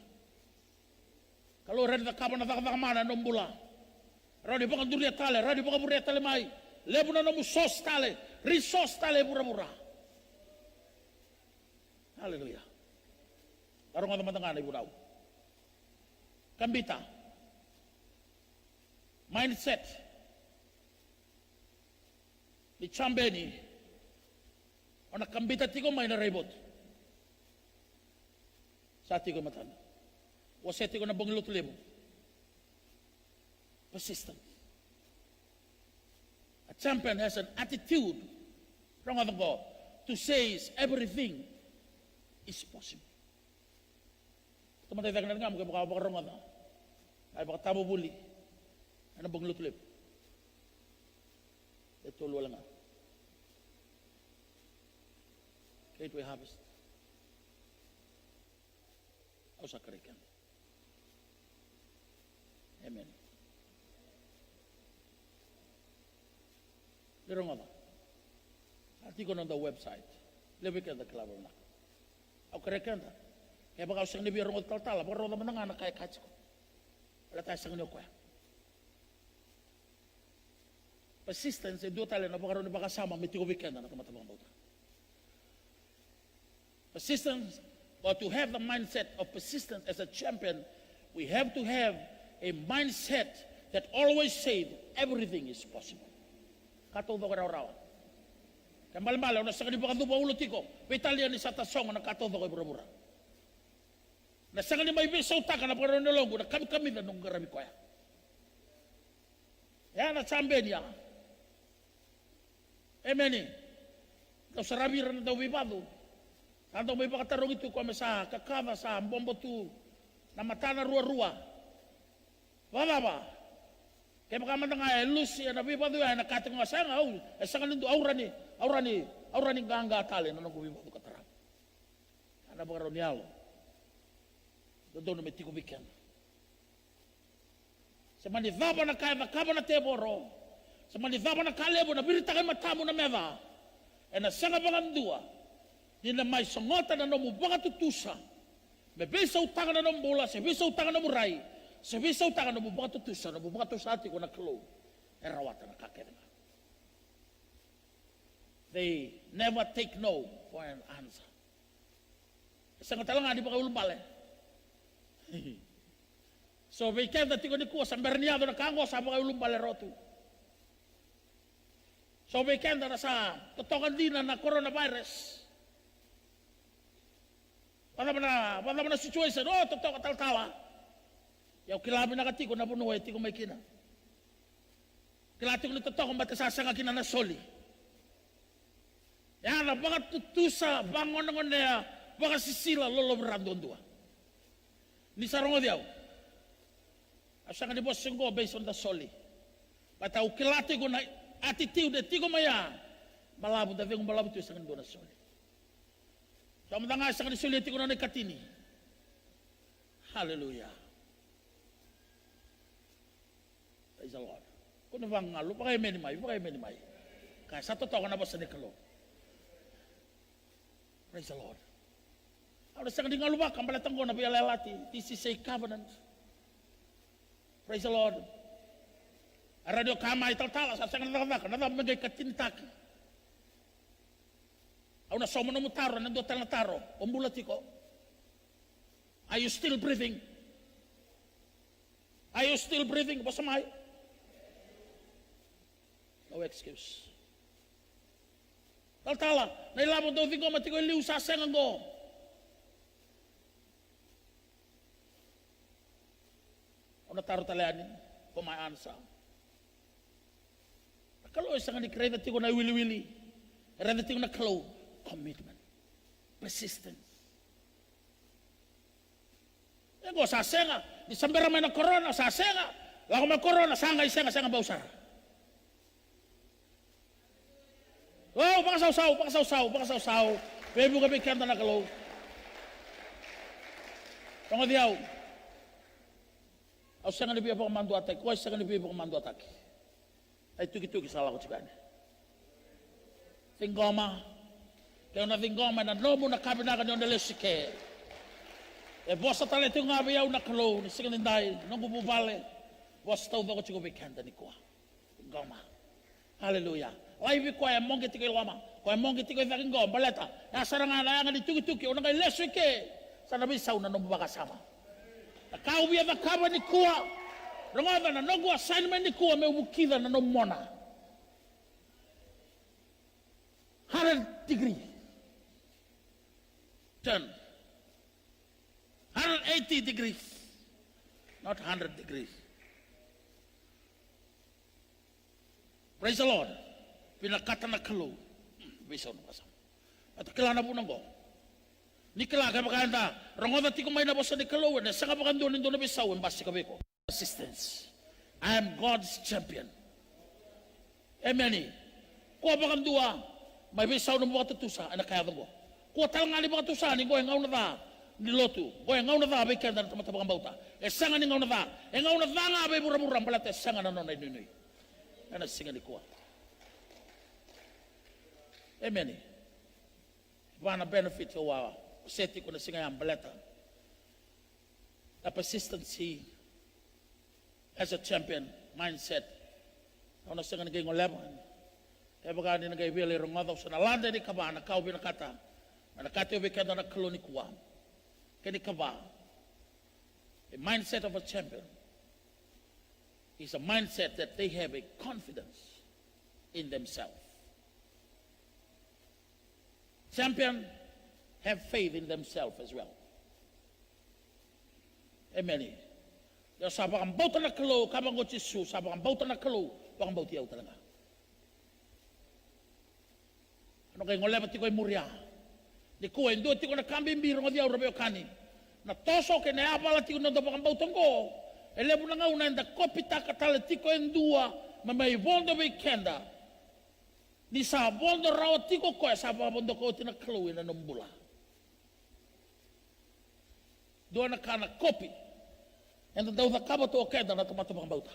Kalau rin na kapa na takamana no mbula. Rani baka duriya tale. Rani baka buriya tale may. Lebu na no sos tale. Risos tale bura-bura. Hallelujah. Karong nga tamatang ibu daw. Kambita. Mindset. Ni chambeni ona kambita tiko may na rebot sa tiko matan o sa tiko na banglut lemo persistent. A champion has an attitude wrong other God to say everything is possible. Teman-teman kan ngam ka baka wrong other ay baka tabo buli ano banglut lemo ito wala nga. Great way harvest. Ako sa karikan. Amen. Pero nga ba? Ati ko nang the website. Lewi ka the club na. Ako karikan ta. Kaya baka usang nibi rong tal-tal. Baka rong naman nga nakaya katsi ko. Wala tayo sang niyo ko. Persistence, dua tali na baka rin bakasama, may tiko weekend na tumatabang bauta. Persistence, or to have the mindset of persistence as a champion, we have to have a mindset that always says everything is possible. Kato do raw-raw. Kambal-bala, na sa kanibang duba ulo tiko, Italia ni sa tasong na kato do bura-bura. Na sa kanibang ibisaw taka na pagkaroon na logo, na kami-kami na nung garami ko ya. Yan at sambe niya. Amen. Kau sarabi rin na daw bibado. Ano may pakatarong ito kung sa kakava sa bombo tu na mata na ruwa-ruwa. Wala ba? Kaya makamanda nga Lucy na bibado yan nakating nga sa nga sa kanindo aura ni ganga tali na nang bibado katarang. Ano ba karoon niyalo? Doon na may tiko bigyan. Sa manidaba na kaya makaba na teboro. Sa manidaba na kalebo na birita kay matamo na meva. E na sanga bangandua. Di na may sangota na nomu baka tutusa. May bisa utangan na nomu bola, sa bisa utangan na muray. Sa bisa utangan na nomu baka tutusa, nomu baka tutusa ati ko na klo. E rawatan na kakita. They never take no for an answer. Isang talaga di baka ulubale. So weekend na tiko ni kuwa sa berniado na kango sa baka ulubale rotu. So weekend na sa totokan din na coronavirus. Wala mo na situation, totoo katal-tala. Yaw kilabi na katiko na punuhay, tiko may kina. Kilati ko ni totoo kung ba't sasanga kina na soli. Yan na, baka tutusa, bangon na ngonea, baka sisila, lolobrando ndua. Ni sarongo diyaw. Asa nga ni boss singgo based on the soli. Bata ukilati ko na attitude, tiko maya, malabo, dati kong malabo ito sa nga na soli. So, nga sa kanisulit ko na nakatini. Hallelujah. Praise the Lord. Kung nabang nga, lupa kayo menimay. Kaya sa totoo na ba sa nikalo? Praise the Lord. Ako na sa kanil nga lupa, kambalatang ko na biyalalati. This is a covenant. Praise the Lord. Radio kamay tal-tala, sa sangan nakavaka, nadamagay katinitaki. Ako na somo na mo taro, nandun tal na taro, umbulati ko. Are you still breathing? Are you still breathing? Basamay? No excuse. Tal-tala, nailabot daw ko, mati ko iliw sa sengang ko. Ako na taro talayanin, kumayaan sa. Nakalo, isang ni Kray, nati ko na wili-wili. Nati ko na kalo. Commitment, persistence. Ego sasenga, di sambera may na corona sasenga. Lago may corona sanga isenga bausar. Oh, baka sausaw. Bebo kami kanta na kalo. Tongo diaw. Au senga ni biya mandu atak, ko senga ni biya mandu atak. Ay tuki salah ko chikane. Tingoma. Kaya na vingoma na nomo na kabi na kanyo nalesike. E bosa tala ito nga biyaw na kalo, ni sige ninday, nung bububale, bosa tau ba ko chiko bikanda ni kuwa. Vingoma. Hallelujah. Laivi kwa ya mongi tiko ilwama, kwa ya mongi tiko ivaking gom, baleta, ya saranga na yang di tuki, unang kay lesike, sa nabisaw na nung bubakasama. Nakau biya na kaba ni kuwa, rungaba na nungu assignment ni kuwa, may ubukida na nung mona. 100 degree. Turn. 180 degrees. Not 100 degrees. Praise the Lord. Pinakata na kalo. Bisa na pasang. At kailangan na po nang go. Ni kailangan makahanda. Rongoda ti kumay na po sa ni kalo. Sa kapakan doon na bisaw. Basi kabi ko. Persistence. I am God's champion. Amen. Kuha pa kang dua. May bisaw na mga tutusa. Anak kaya ko. Kuha talang nga ni mga tutusa. Ni goy ngaw na ta. Ni lotu. Goy ngaw na ta. Abay kaya na tamatapang bauta. Sanga ni ngaw na ta. Ngaw na ta nga. Abay mura-mura. Palat sanga na nonay nunoy. Ano singa ni kuha. Amen. Wana benefit ko wa. Seti ko na singa yung baleta. The persistency as a champion mindset Ona senga ni ngolema. E baka ni ngai vele rongodo sana landa ni kaba na kau bina kata. Na kata obe kenda na koloni kuwa. Keni kaba. A mindset of a champion is a mindset that they have a confidence in themselves. Champion have faith in themselves as well. Amen. Ya sabang bauta na kalo kabang go chisu sabang bauta na kalo bang bauti au talaga. Ano kay ngole pati ko muria. Di ko endo ti ko na kambing biro ngodi au rabeo kani. Na toso ke na abala ti ko na bang bauta ngo. Ele bu nga una nda kopita katale ti ko endua mamai vondo weekenda. Ni sa vondo raw ti ko sa vondo ko ti na kalo ina nombula. Doa na kana kopi. And the kaba to okeda na tomato bauta.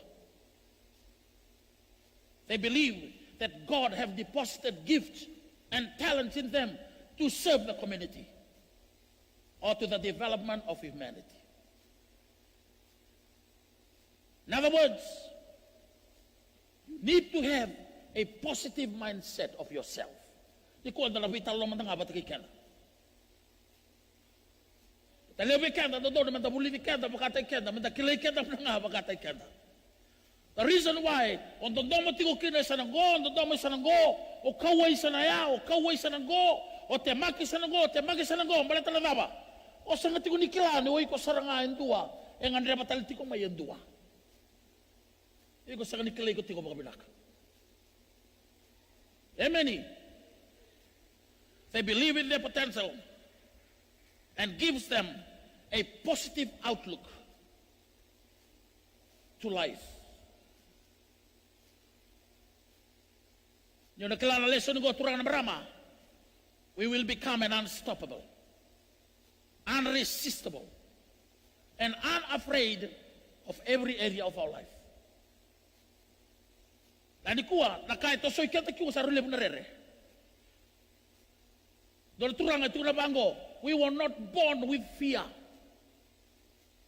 They believe that God have deposited gifts and talents in them to serve the community or to the development of humanity. In other words, you need to have a positive mindset of yourself. Ikaw ang vital lo man nga ba't kikena. Talabi kenda do man da buli kenda bakatay kenda man da kilay kenda nga bakatay kenda. The reason why on the domo tigo kina sanango on the domo sanango o kawai sanaya o kawai sanango o temaki sanango baleta na daba o sangat tigo ni kilani o iko saranga endua en andre batal tigo may endua iko saranga ni kilay ko tigo makabinak. Amen. They believe in their potential and gives them a positive outlook to life. Yung nakilala lesson ko turang na marama, we will become an unstoppable, unresistible, and unafraid of every area of our life. Nani kuwa, nakait to soy kenta kiwa sa rule punarere. Dol turang ito na bango, we were not born with fear.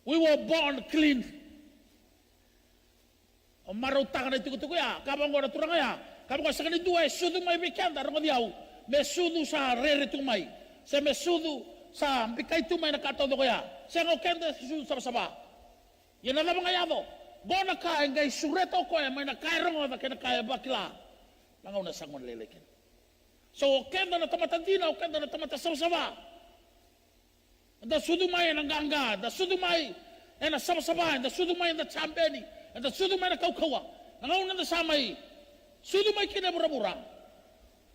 We were born clean. O marutakan na ito ya, kabang ko na turang ya, kabang ko sa kanito ay sudu may bikenda, rong diyaw, may sudu sa rere tumay, sa may sudu sa bikay tumay na katodo ko ya, siya ng kenda sudu sa saba. Yan na naman kaya mo, bona ka, ngay sureto ko ya, may nakairong o na kinakaya bakila, langaw na sang manlilikin. So, kenda na tamatandina, kenda na tamatasama-sama. Da sudumay ang ganga, da sudumay ang sama-sama, da sudumay ang chambeni, da sudumay na kaukawa. Nangauna na samay, sudumay kinabura-bura.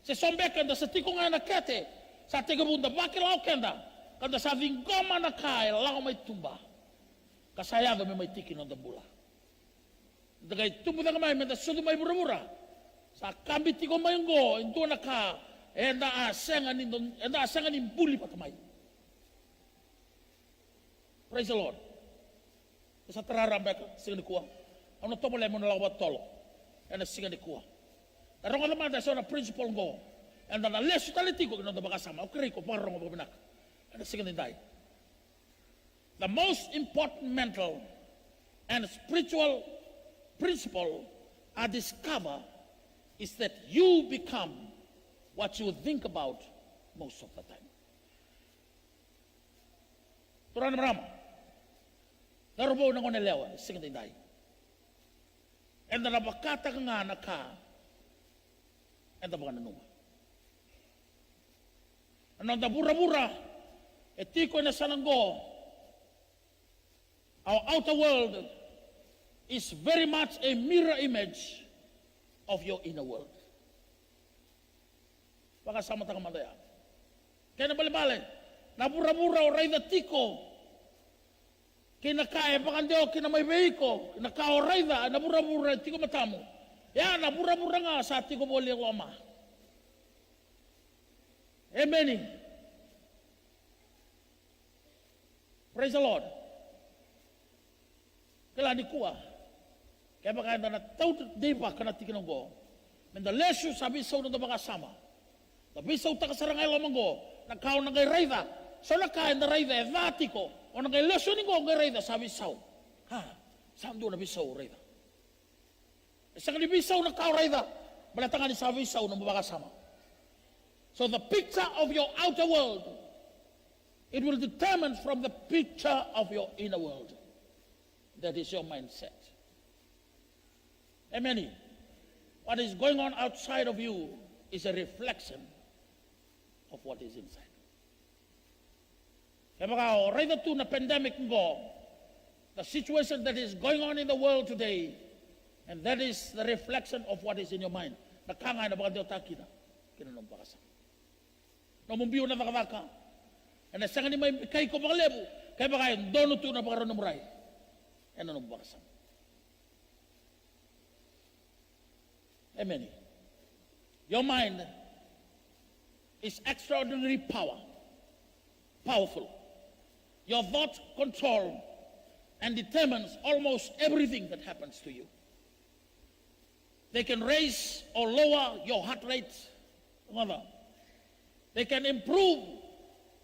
Sa sombeka, da sa tiko nga nakete, sa tigabunda, bakilaw kenda, kada sa vingoma na kaya, lang may tumba. Kasayado may tikin ng dabula. Dagay tumba na kamay, da sudumay bura-bura. Sa kambiti ko mayunggo, ito na ka, enda asengan buli patamay. Praise the Lord. Sa tararambek, singa ni kuwa. Ano to mo lemon na lawat tolo. Ena singa ni kuwa. Pero nga naman, sa na principle ko, enda na leso taliti ko, kinong bakasama, okay ko, parang nga pabinak. Ena singa ni day. The most important mental and spiritual principle I discover is that you become what you think about most of the time. Turang marama. Narubo na ko nelewa, singa tinday. And nabakata ka nga na ka, and nabaka nanuma. Anong nabura-bura, etiko na sananggo, our outer world is very much a mirror image of your inner world. Baka sama tanga mandaya. Kaya nabali-bali, nabura-bura o ray na tiko, kinakae pakandiyo, kinamay veiko, kinakao ray na, nabura-bura, tiko matamu. Yan, nabura-bura nga sa tiko boli ang loma. Amen. Praise the Lord. Kailan di kuwa, kaya baka na tau di pa ka natikin ng go. Men the lesyo sabi sa unang baka sama. Tapi sa utak sarangay lamang go, nagkaon ng kay Rayda. So nakain na Rayda, evati ko. O nang kay lesyo ni go kay Rayda, sabi sa. Ha, saan doon nabi sa Rayda? Isang nibisaw na kaurayda, malatangan ni sa bisaw na mabakasama. So the picture of your outer world, it will determine from the picture of your inner world. That is your mindset. Amen. What is going on outside of you is a reflection of what is inside. Kaya mga right to na pandemic ngo, the situation that is going on in the world today, and that is the reflection of what is in your mind. Nakangay na baka diyo takina, kinanong bakasa. Namumbiyo na nakabaka, and nasanga ni may kay ko baka lebu, kaya baka yung dono to na baka ranumuray, and anong bakasa. Amen. Your mind is extraordinary powerful. Your thoughts control and determines almost everything that happens to you. They can raise or lower your heart rate. They can improve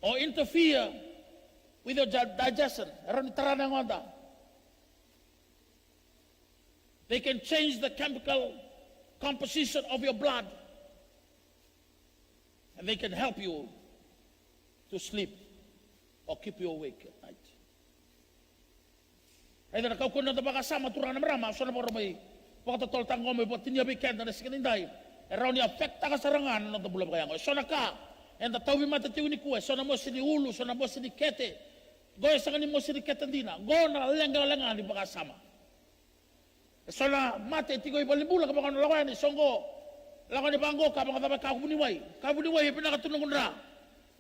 or interfere with your digestion. They can change the chemical composition of your blood, and they can help you to sleep or keep you awake at night. Ay na nakaukunan na bakasama turang na marama, so na po may pagkatotol tango may buat tinyabi kenda na sikaninday, around ni affect ka sarangan ng tabula kaya ko. So na ka, and the tawi matatiw ni kuwe, so na mo sini ulu, so na mo sini kete, goy sa kanin mo sini kete dina, go na lenga-lenga ni bakasama. So na mate tigoy balimbula kapag ano lakuan ni Songo lakuan ni Banggo kapag nga kabuniway pinakatulong ra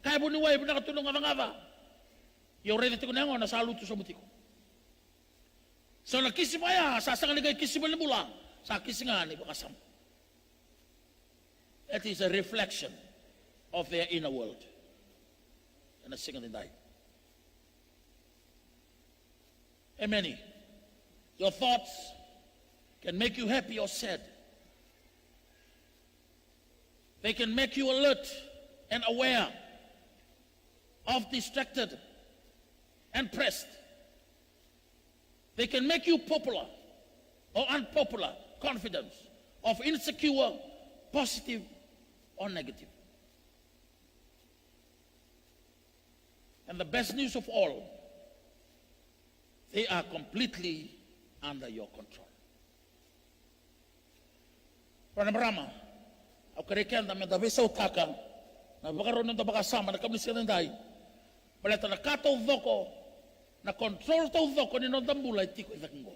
kaya buniway pinakatulong nga ngava yung ready ko na nga nasaluto sa buti ko. So na kisi maya sasang ligay kisi balimbula sa kisi nga ni bakasam. That is a reflection of their inner world. And a single die. Amen. Your thoughts can make you happy or sad. They can make you alert and aware of distracted and pressed. They can make you popular or unpopular, confident, of insecure, positive or negative. And the best news of all, they are completely under your control. Marama, ako karikian na may dabi sa utaka, na bakaroon ng tabakasama, na kablis ka ng dahi, balita na kataw ko, na control taw ko ni nong tambulay, tiko itakang ko.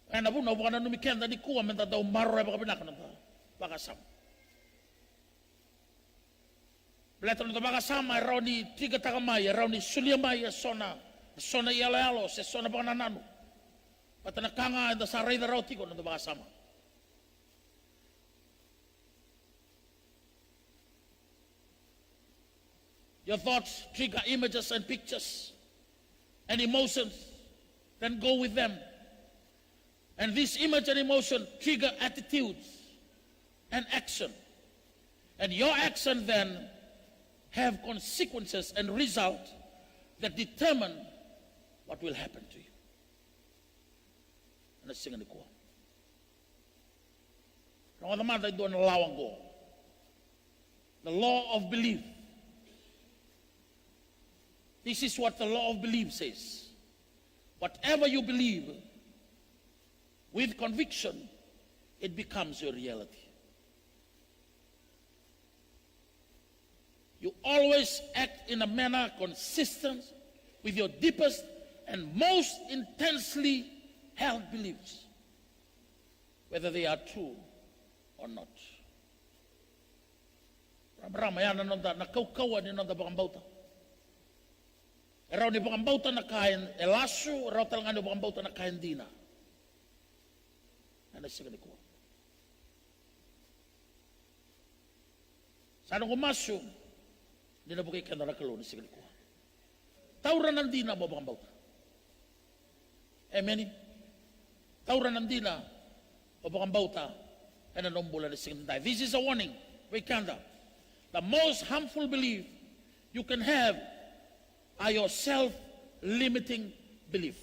Kaya nabunaw, baka na numikian na ni kuwa, menta daw maroy baka pinaka ng bakasama. Balita na tabakasama, araw ni tiga takamay, araw ni suliamay, sona ialalo, sona baka nanano. Pata nakanga, da saray na raw tiko ng tabakasama. Your thoughts trigger images and pictures and emotions, then go with them. And this image and emotion trigger attitudes and action. And your action then have consequences and results that determine what will happen to you. And sing ko. The law of belief. This is what the law of belief says. Whatever you believe, with conviction, it becomes your reality. You always act in a manner consistent with your deepest and most intensely held beliefs, whether they are true or not. Ramaya na kaukawan ni nanda bakambauta. Raw ni bakambauta na kain elasu, raw talangan ni bakambauta na kain dina. Ano siya ko? Sa nung kumasyo, hindi na bukay ka na nakalo ni siya ko. Tauran ng dina mo bakambauta. Amen. Tauran ng dina o bakambauta ay nanumbula ni siya ko. This is a warning. Wikanda. The most harmful belief you can have are your self-limiting belief.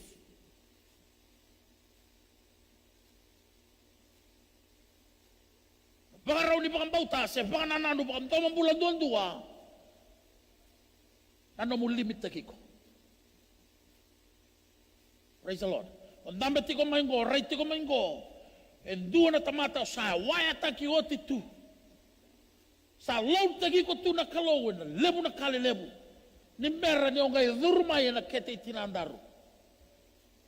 baka raw ni bakang bautas, baka nanano bakang tomang bulan duan-dua, ano mo limit na kiko. Praise the Lord. Ang dami ti ko maingo, right ti ko maingo, and doon na tamata sa waya takioti tu. Sa laut tagi ko tu na kalawin, lebu na kalilebu. Ni mera ni ongay durmay na kete itinandaru.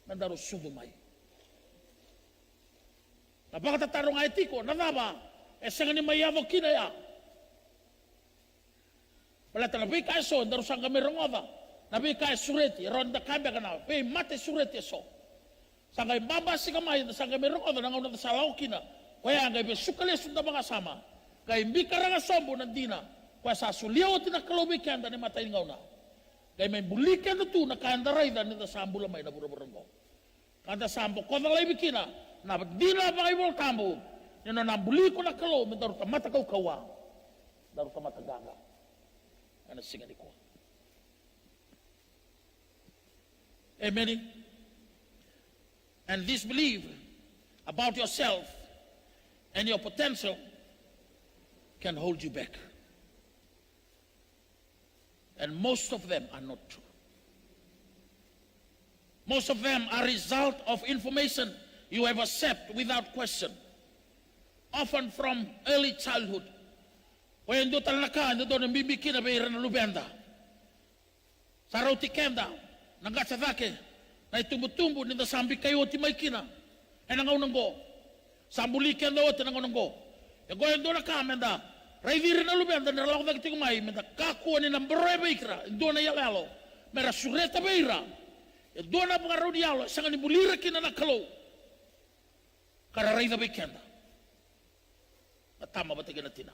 Nandaru subumay. Napakatataro nga itiko, nadaba, esang ni mayavo kinaya. Palata nabi kaya so, daru sang kami rongoda. Nabi kaya sureti, ronda kambya ka na, pe mate sureti so. Sangay babasi kamay, sangay may rongoda, nangaw na sa laukina. Kaya ngay besukali sunda mga sama. Kaya imbi karanga sombo ng dina. Kaya sa suliyaw at nakalobikan ni matay ngaw na. Kaya may bulikan na to, nakaandaray na nita sambo lamay na burang-burang ko. Kanda sambo, kung nalay bikina, na di na ba kayo tambo, yun na nabuli ko na kalo, may daru tamatagaw kawa, daru tamatagaga. Ano singa ni ko. Amen. And this belief about yourself and your potential can hold you back. And most of them are not true. Most of them are result of information you have accepted without question, often from early childhood. When do talaka, do na bibikin na bayran na lubenda. Sa rauti kenda, nangatsavake, na itumbutumbu nita sambi kayo ti may kina, ay nangaw nanggo. Sambuli kenda o ti nangaw nanggo. Yagoyan do na kamenda, raivirin na lubenda, nalako na kiti kumay, menda kakuha ni nambroy baikra, do na yalalo, mera sureta bayra, do na pangarao di yalo, sangan ni bulira kina nakalo, kararay na baikenda. At tama ba tayo natin na?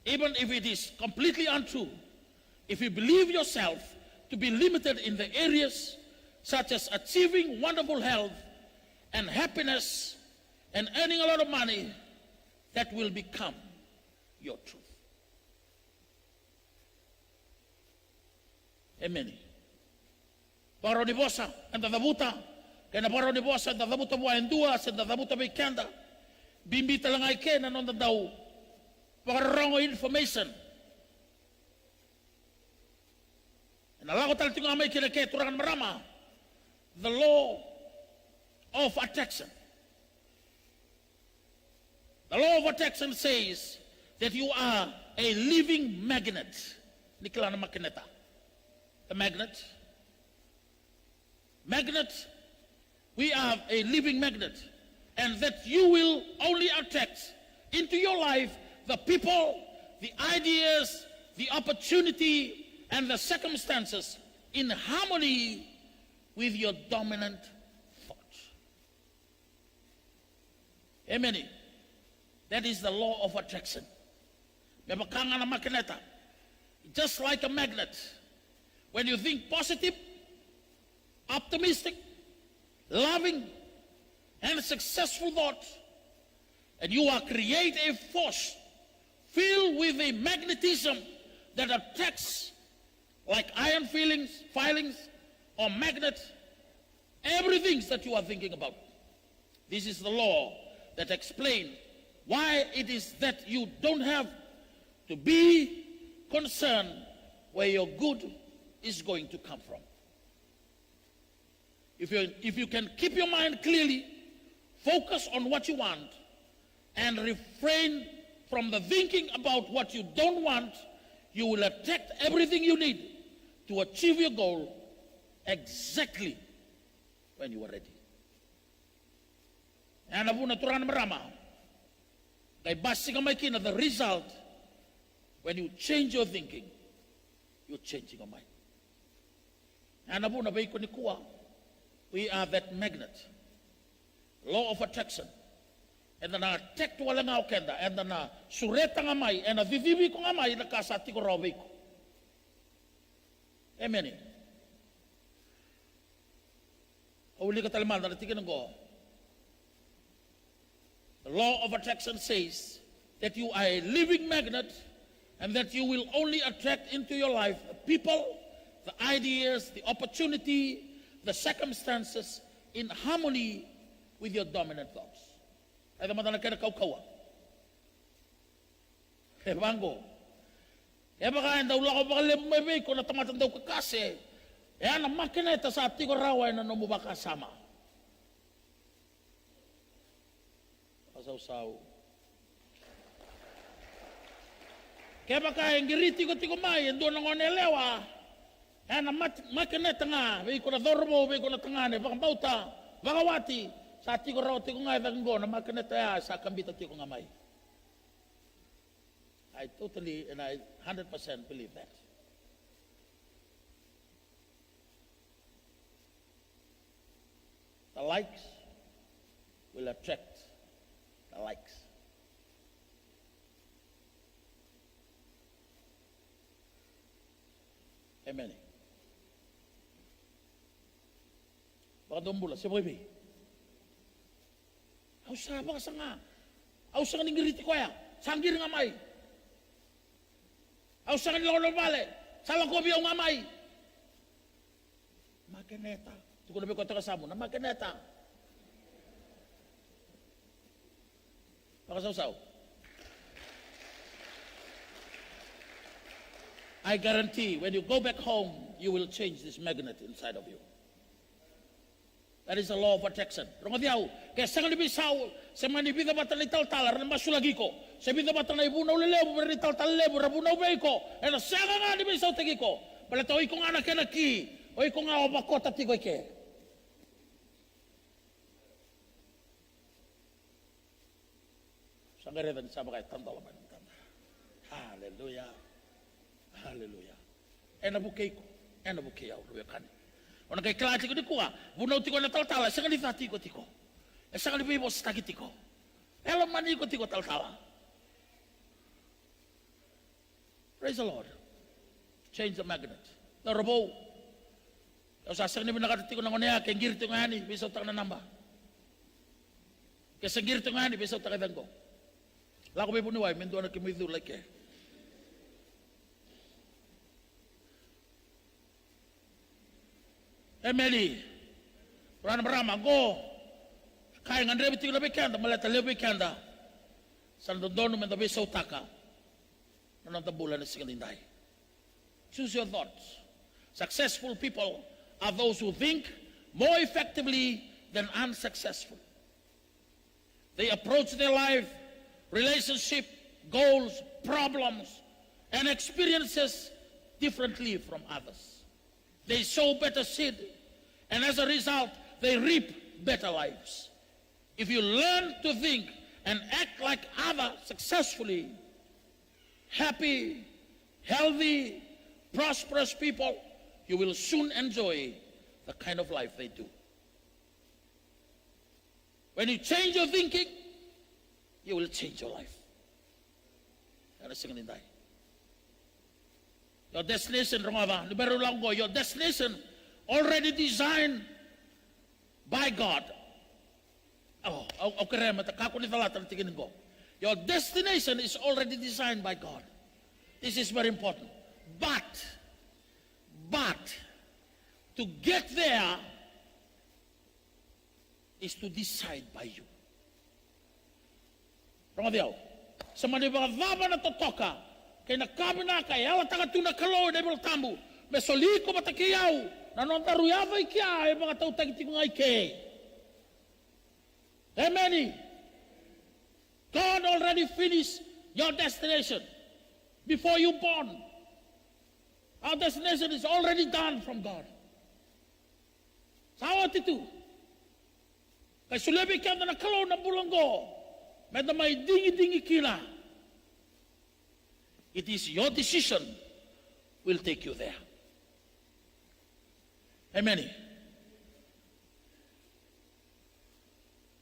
Even if it is completely untrue, if you believe yourself to be limited in the areas such as achieving wonderful health and happiness and earning a lot of money, that will become your truth. Amen. Baro ni bosa, ang dadabuta, kaya na baro ni bosa, ang dadabuta buhay ang dua, ang dadabuta may kanda, bimbita lang ay kena nung dadaw, wrong information. And alako talaga yung amay kinakay turangan marama. The law of attraction. The law of attraction says that you are a living magnet. Nikla na makineta. The magnet. Magnet. We are a living magnet. And that you will only attract into your life the people, the ideas, the opportunity, and the circumstances in harmony with your dominant thoughts. Amen. That is the law of attraction. Just like a magnet. When you think positive, optimistic, loving, and successful thoughts, and you are create a force filled with a magnetism that attracts like iron filings or magnets, everything that you are thinking about. This is the law that explains why it is that you don't have to be concerned where your good is going to come from. If you can keep your mind clearly, focus on what you want, and refrain from the thinking about what you don't want, you will attract everything you need to achieve your goal exactly when you are ready. And abu naturan marama, kay basi ka may kina, the result, when you change your thinking, you're changing your mind. And abu na bay ko ni kuwa, we are that magnet, law of attraction. And then na-check to wala nga kenda, and then sureta nga may, and vivivi ko nga may, nakasati ko rawi ko. Amen. Uli ka talaman, natikin ko. The law of attraction says that you are a living magnet, and that you will only attract into your life the people, the ideas, the opportunity, the circumstances in harmony with your dominant thoughts. Ay tamata na kaya kaukawa. E bango. E baka enda ula ko baka lemay ko na tamatan daw kakase. E ana makina ita sa ati ko raway na numubaka sama. Pasaw-saw. Kaya baka yung giriti ko tiko may, doon ang onelewa. Ana makina ita nga, may ko na dormo, may ko na tangane, baka bauta, baka wati. Sa ati ko raw, tiko nga ibang go, na makina ita sa kambita tiko nga may. I totally and I 100% believe that. The likes will attract the likes. Amen. Baka doon si Boy. Au sa baka sa nga. Au sa nga ningiriti ko ya. Sanggir nga may. Au sa nga nilolo bale. Salang ko biyaw nga may. Makineta. Ito ko nabi ko ito kasamo na makineta. Pakasaw-saw. I guarantee when you go back home, you will change this magnet inside of you. That is the law of attraction. Rong adiaw, kaya sa nga nibisaw, sa mga nibida batan ni taltalar na masulagi ko, sa bida batan na ibunaw lilebo, pero ni taltalebo, rabunaw bay ko, e na sa nga nibisaw tagi ko, pala ito, ko nga nakinaki, o ko nga obakot at tigoy ke. Sa nga rin, sa mga tandalaman. Hallelujah. Hallelujah. Nabukay ko. Nabukay ako. O kay klase ko di ko bunaw ti ko na taltala. Sa nga nitati ko ti ko. Sa nga nipibos tagi ti ko. Alam mani ko ti ko taltala. Praise the Lord. Change the magnet. Narabaw. Kaya sasang ni nakatati ko na ngunya. Kaya ngirito nga ni. Bisaw tak na namba. Kaya sa ngirito nga ni. Bisaw tak na ko. Lako may puniway. Mendo na kimidu like eh. Emily, Rana Brahma, go. Kaya nga nrebi tigla bekanda, maleta lebi bekanda. Sa dono men dabi sa utaka. Nanong tabulan na sigalinday. Choose your thoughts. Successful people are those who think more effectively than unsuccessful. They approach their life, relationship, goals, problems, and experiences differently from others. They sow better seed, and as a result, they reap better lives. If you learn to think and act like other successfully, happy, healthy, prosperous people, you will soon enjoy the kind of life they do. When you change your thinking, you will change your life. Your destination, your destination already designed by God. Your destination is already designed by God. This is very important. But, to get there is to decide by you. Sa manibagava na totoka, kay nakabi na kay ala tagatuna kalo na ibang tambu, mesoliko matakiyaw, nanon taruyava ikya, ay mga tao tagiti mga ike. Amen. God already finished your destination before you born. Our destination is already done from God. Sawat itu. Kay sulebi kaya na nakalaw na bulanggo, may dingi-dingi kila. It is your decision will take you there. Amen.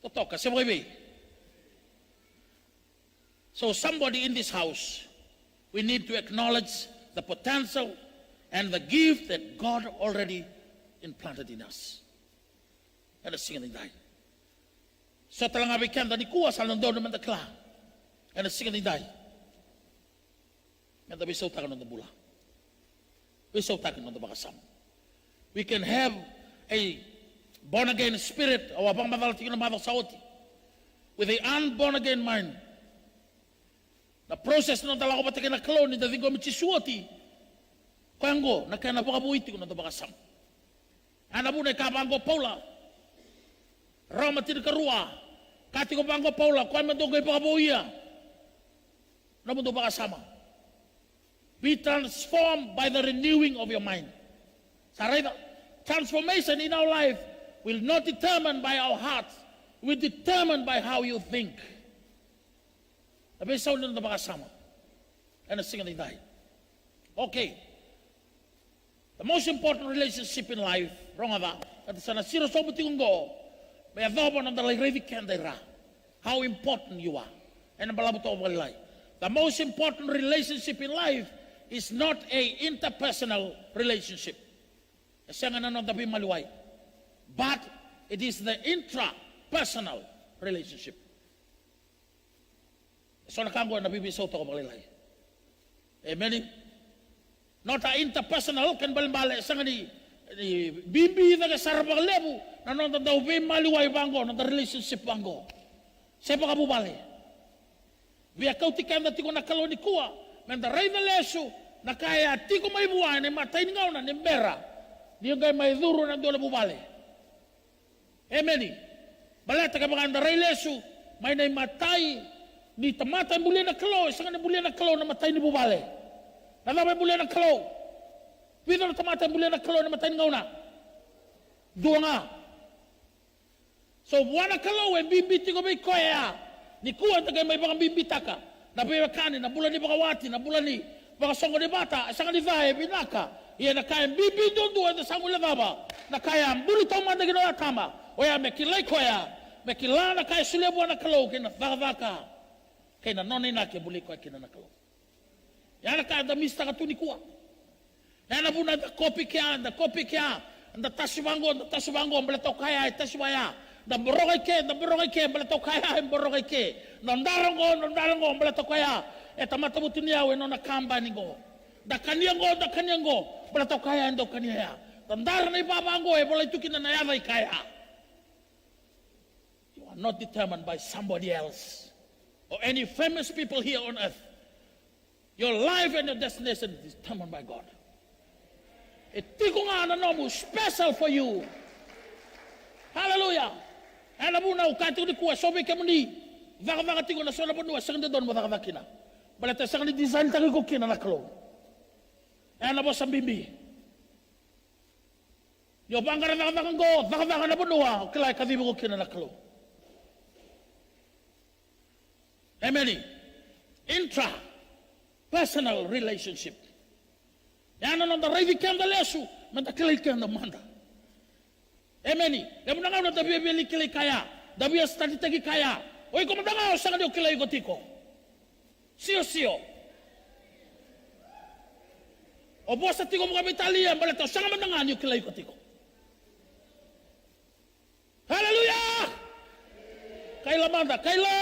Totoo kasi mga. So somebody in this house, we need to acknowledge the potential and the gift that God already implanted in us. And the singing die. So talang abikan da ni kuwa sa nandun naman dakla. And the singing die. And the bisaw takan ng bula. Bisaw takan ng bakasam. We can have a born again spirit, o abang madal tingin na madal saoti, with the unborn again mind. The process no talaga ba tingin na klon, hindi ko michisuoti, kwango, na kaya napakabuiti ko na ito bakasam. Anabu na ikabango Paula, Roma tinikarua, kati ko bango Paula, kaya madugay pakabuiya, na mundo bakasama. Be transformed by the renewing of your mind. Saray, transformation in our life will not determine by our hearts, will determine by how you think. Sabi sa ulit na makasama. And a single day. Okay. The most important relationship in life, wrong ava, at sa nasiro sa buting ko, may adobo ng dalay kandera. How important you are. And ang balabot ako balay. The most important relationship in life is not a interpersonal relationship. Kasi nga nanon tabi maluway. But it is the intrapersonal relationship. So nakanggo na bibiso to ko malalay. Amen. Not a interpersonal kan balimbala sa ni bibi na sarabang lebu nanon daw bi maluway bango na relationship bango. Sepa ka bubali. Via kau tikam na tiko nakalo ni kuwa, men da rei na lesu na kaya tiko may buwan ni matay ni ngaw na ni bera. Niyo gay may duro na doon bubali. Amen. Balata ka mga da rei lesu may nay matay ni tamatay muli na kalo, isang na muli na kalo na matay ni bubali. Nanamay muli na kalo. Pino na tamatay muli na kalo na matay ni ngaw na. Dua nga. So wana kalo en bibiti ko may koya. Ni kuwa tagay may baka bibitaka. Na kani na bulan ni bakawati, na bulan ni baka songo ni bata, isang ni vae binaka. Iya na kaya bibindo doon na sango lababa. Na kaya bulito man na ginawa tama. Oya mekilay koya. Mekila na kaya sulebuan na kalo kina vaka. Kaya na nonay na kaya buli koya kina na kalo. Yan na kaya da mista ka tu ni kuwa. Yan na buna da kopi kaya. Da tasubango, mbalato kaya, tasubaya. Da borokay ke, mbalato kaya, borokay ke. Nondarango, mbalato kaya. Eta matabuti niya, weno na kamba ni go. Da kanyango, mbalato kaya, endo kanya. Nondaran na ibabango, bola itu kina na yavay kaya. You are not determined by somebody else. Or any famous people here on earth. Your life and your destination is determined by God. Itiko nga na mo, special for you. Hallelujah. Alam mo na, ukati ko ni kuwa, sobe ka mo ni, vaka tiko na sola po nuwa, sakang doon mo vaka kina. Balata sakang ni design taki ko kina naklo. Alam mo sa bibi. Yo bangara vaka go, vaka na po nuwa, kilay kavibo ko kina naklo. Amen. Intra-personal relationship. Yan ang naravi kanda lesu, mantakilay kanda manda. Amen. Lemo na nga na tabi bili kilay kaya, dabi as tagi kaya. Oy ko mandanga sa kanyo kilay ko tiko. Siyo. O boss tiko mo kapitalia, balato sa nga mandanga niyo kilay ko tiko. Hallelujah! Kaila manda, kailo!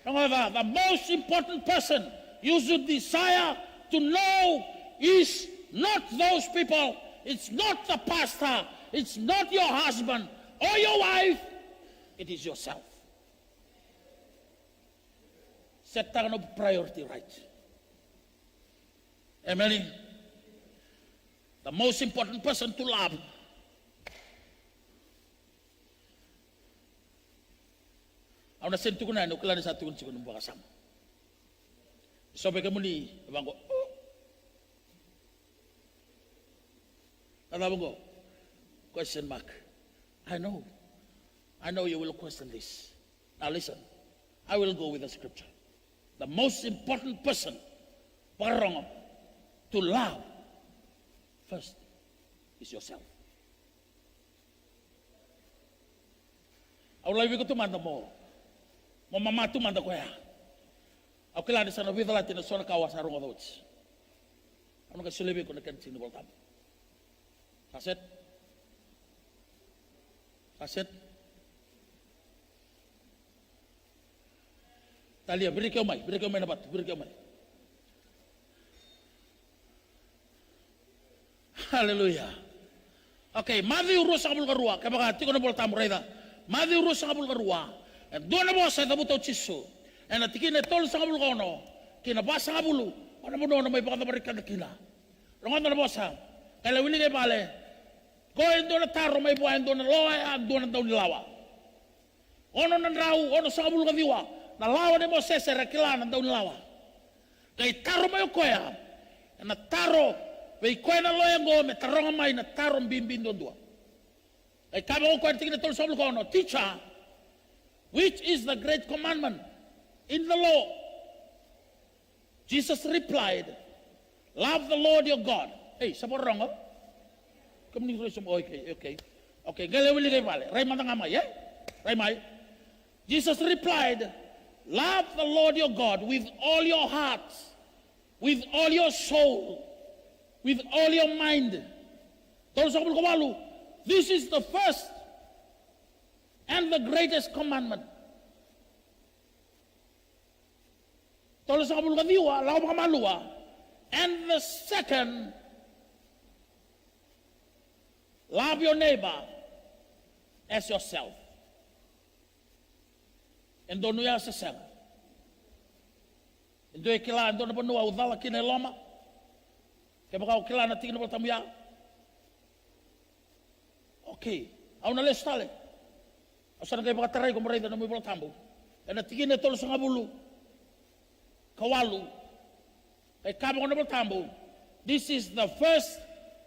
However, the most important person you should desire to know is not those people, it's not the pastor, it's not your husband or your wife, it is yourself. Set down a priority right. Amen. The most important person to love. Ako na sento ko na, nukala na sa atin ko ng bakasama. Sabi ka muli, abang ko, oh. Alam ko, question mark. I know you will question this. Now listen, I will go with the scripture. The most important person, parang to love first is yourself. Ako labi ko tumanda mo. Mama tumanda ko ya. Ako kailangan sa nabita natin na sona kawas harong adots. Ano ka sulibi ko na kansin ni Baltam? Kaset? Talia, beri kau mai na bat, beri kau mai. Hallelujah. Okay, madhi urus sa kabul karua. Kaya baka tiko na bol tamu reda. Madhi urus sa kabul karua. And doon na mo sa tabuto chisu. And atikin na tol sa kabul kono. Kinabasa kabulu. Ano mo doon na may pakatabarika na kina. Rongan na mo sa. Kaya wili kay pale. Koin doon na taro may buhayin doon na loa. Doon na daw nilawa. Ono na raw. Ono sa kabul kadiwa. Nalawa ni mo sese rakilan daw nilawa. Kay taro mayo koya. Na taro. May koy na loyang go, may tarong amay na tarong bimbin doon doon. Ay kama ko kwento na tol sa kono, teacher, which is the great commandment in the law? Jesus replied, love the Lord your God. Hey, sa porong, oh? Kaming resum, okay, galawili kayo pala. Ray matang amay, eh? Ray may. Jesus replied, love the Lord your God with all your heart, with all your soul, with all your mind. This is the first and the greatest commandment. And the second, love your neighbor as yourself. And don't know yourself. And do you kill and don't know udala kineloma? Kaya baka ukila na tingin na tamu ya. Okay. Ako na les tali. Asa na kayo baka taray kung maray na may bola tambo. Kaya natingin na tolo sa ngabulu. Kawalu. Kaya kama ko na bola tambo. This is the first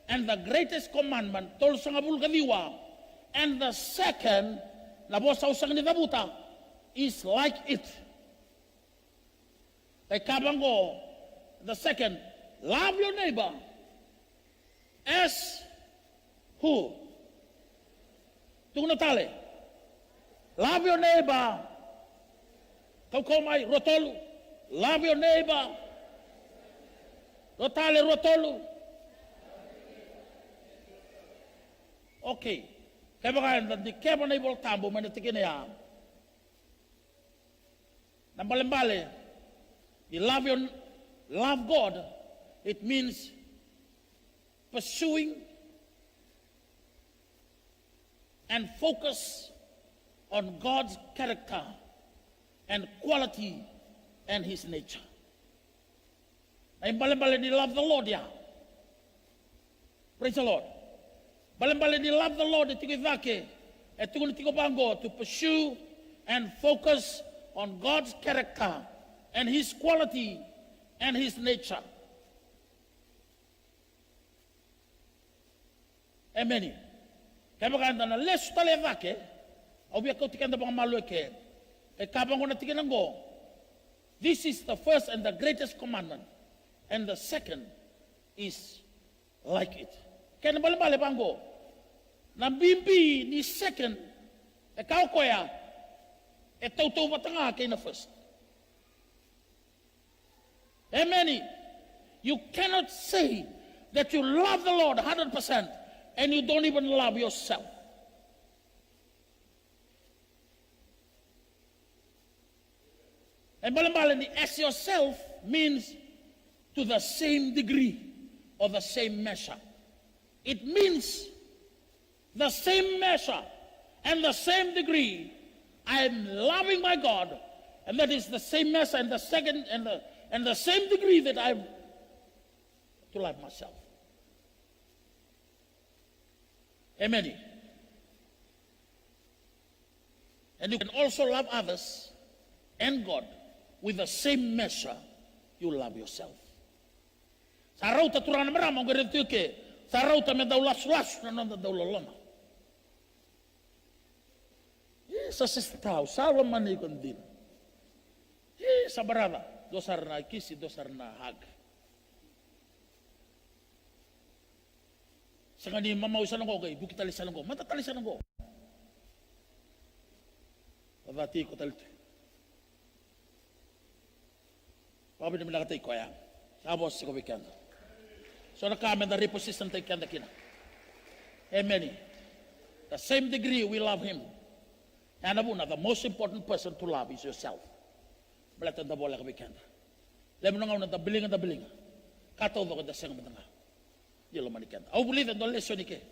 and the greatest commandment. Tolo sa ngabulu kadiwa. And the second, na bosa usang ni tabuta, is like it. Kaya kama ko, the second, love your neighbor as who? Tunggu natale. Love your neighbor. Kau mai rotolu. Love your neighbor. Rotale rotolu. Okay. Kaya baka di kaya na ibol tambo manatikin ya. Nambale-mbale. You love God. It means pursuing and focus on God's character and quality and His nature. Ay balen-balen ni love the Lord ya. Praise the Lord. Balen-balen ni love the Lord ito kivake. Ito kung ito bango to pursue and focus on God's character and His quality and His nature. Amen. Kaya maganda na les talevake, obi ako tikanda bang malo ke. E kabang ko na tikinan go. This is the first and the greatest commandment, and the second is like it. Kaya nabali-bali bango. Nabimbi ni second, e kao koya, e tau-tau matanga kay na first. Amen. You cannot say that you love the Lord 100%. And you don't even love yourself. And balang-balang, as yourself means to the same degree or the same measure. It means the same measure and the same degree. I am loving my God, and that is the same measure and the second and the same degree that I have to love myself. Amen. And you can also love others and God with the same measure you love yourself. Sa araw taturana marama ang ganito ke. Sa araw ta may daw las-las na nanda daw lalama. Sa sistaw, sawa man ikon din. Sa barada, dosar na kisi, dosar na hag. Sa kani mamawisan ako kay bukit talisan ako, matatalisan ako. Pabati ko talito. Pabi namin nakatay ko ya. Sabos si Kobikan. So nakamen na reposition tayo kanda kina. Amen. The same degree we love Him. And abuna, the most important person to love is yourself. Balatan da bola Kobikan. Lemo nga na tabilingan. Kataw ko da sanga matanga. Yelo manikan. Au believe in the lesson ike.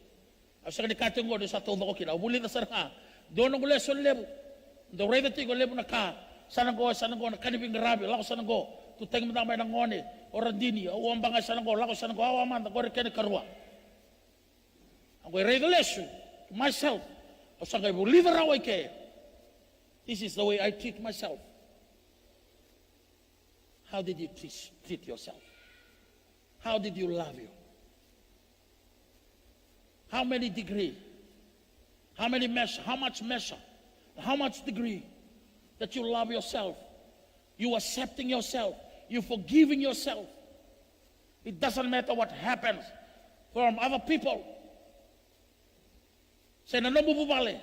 Asa ka ni katungo do sa todo ko kina. Ubuli na sa nga. Doon ang lesson lebu. Do reda ti ko lebu na ka. Sanang ko na kanibing grabe. Lako sanang ko. Tuteng mo may nangone. Orandini. Awang bangay sanang ko. Lako sanang ko. Awaman. Nagore kene karwa. Ang ko reda lesson. To myself. Asa ka believe raw ke. This is the way I treat myself. How did you treat yourself? How did you love you? How many degree? How many measure? How much measure? How much degree that you love yourself? You accepting yourself. You forgiving yourself. It doesn't matter what happens from other people. Say na bubale.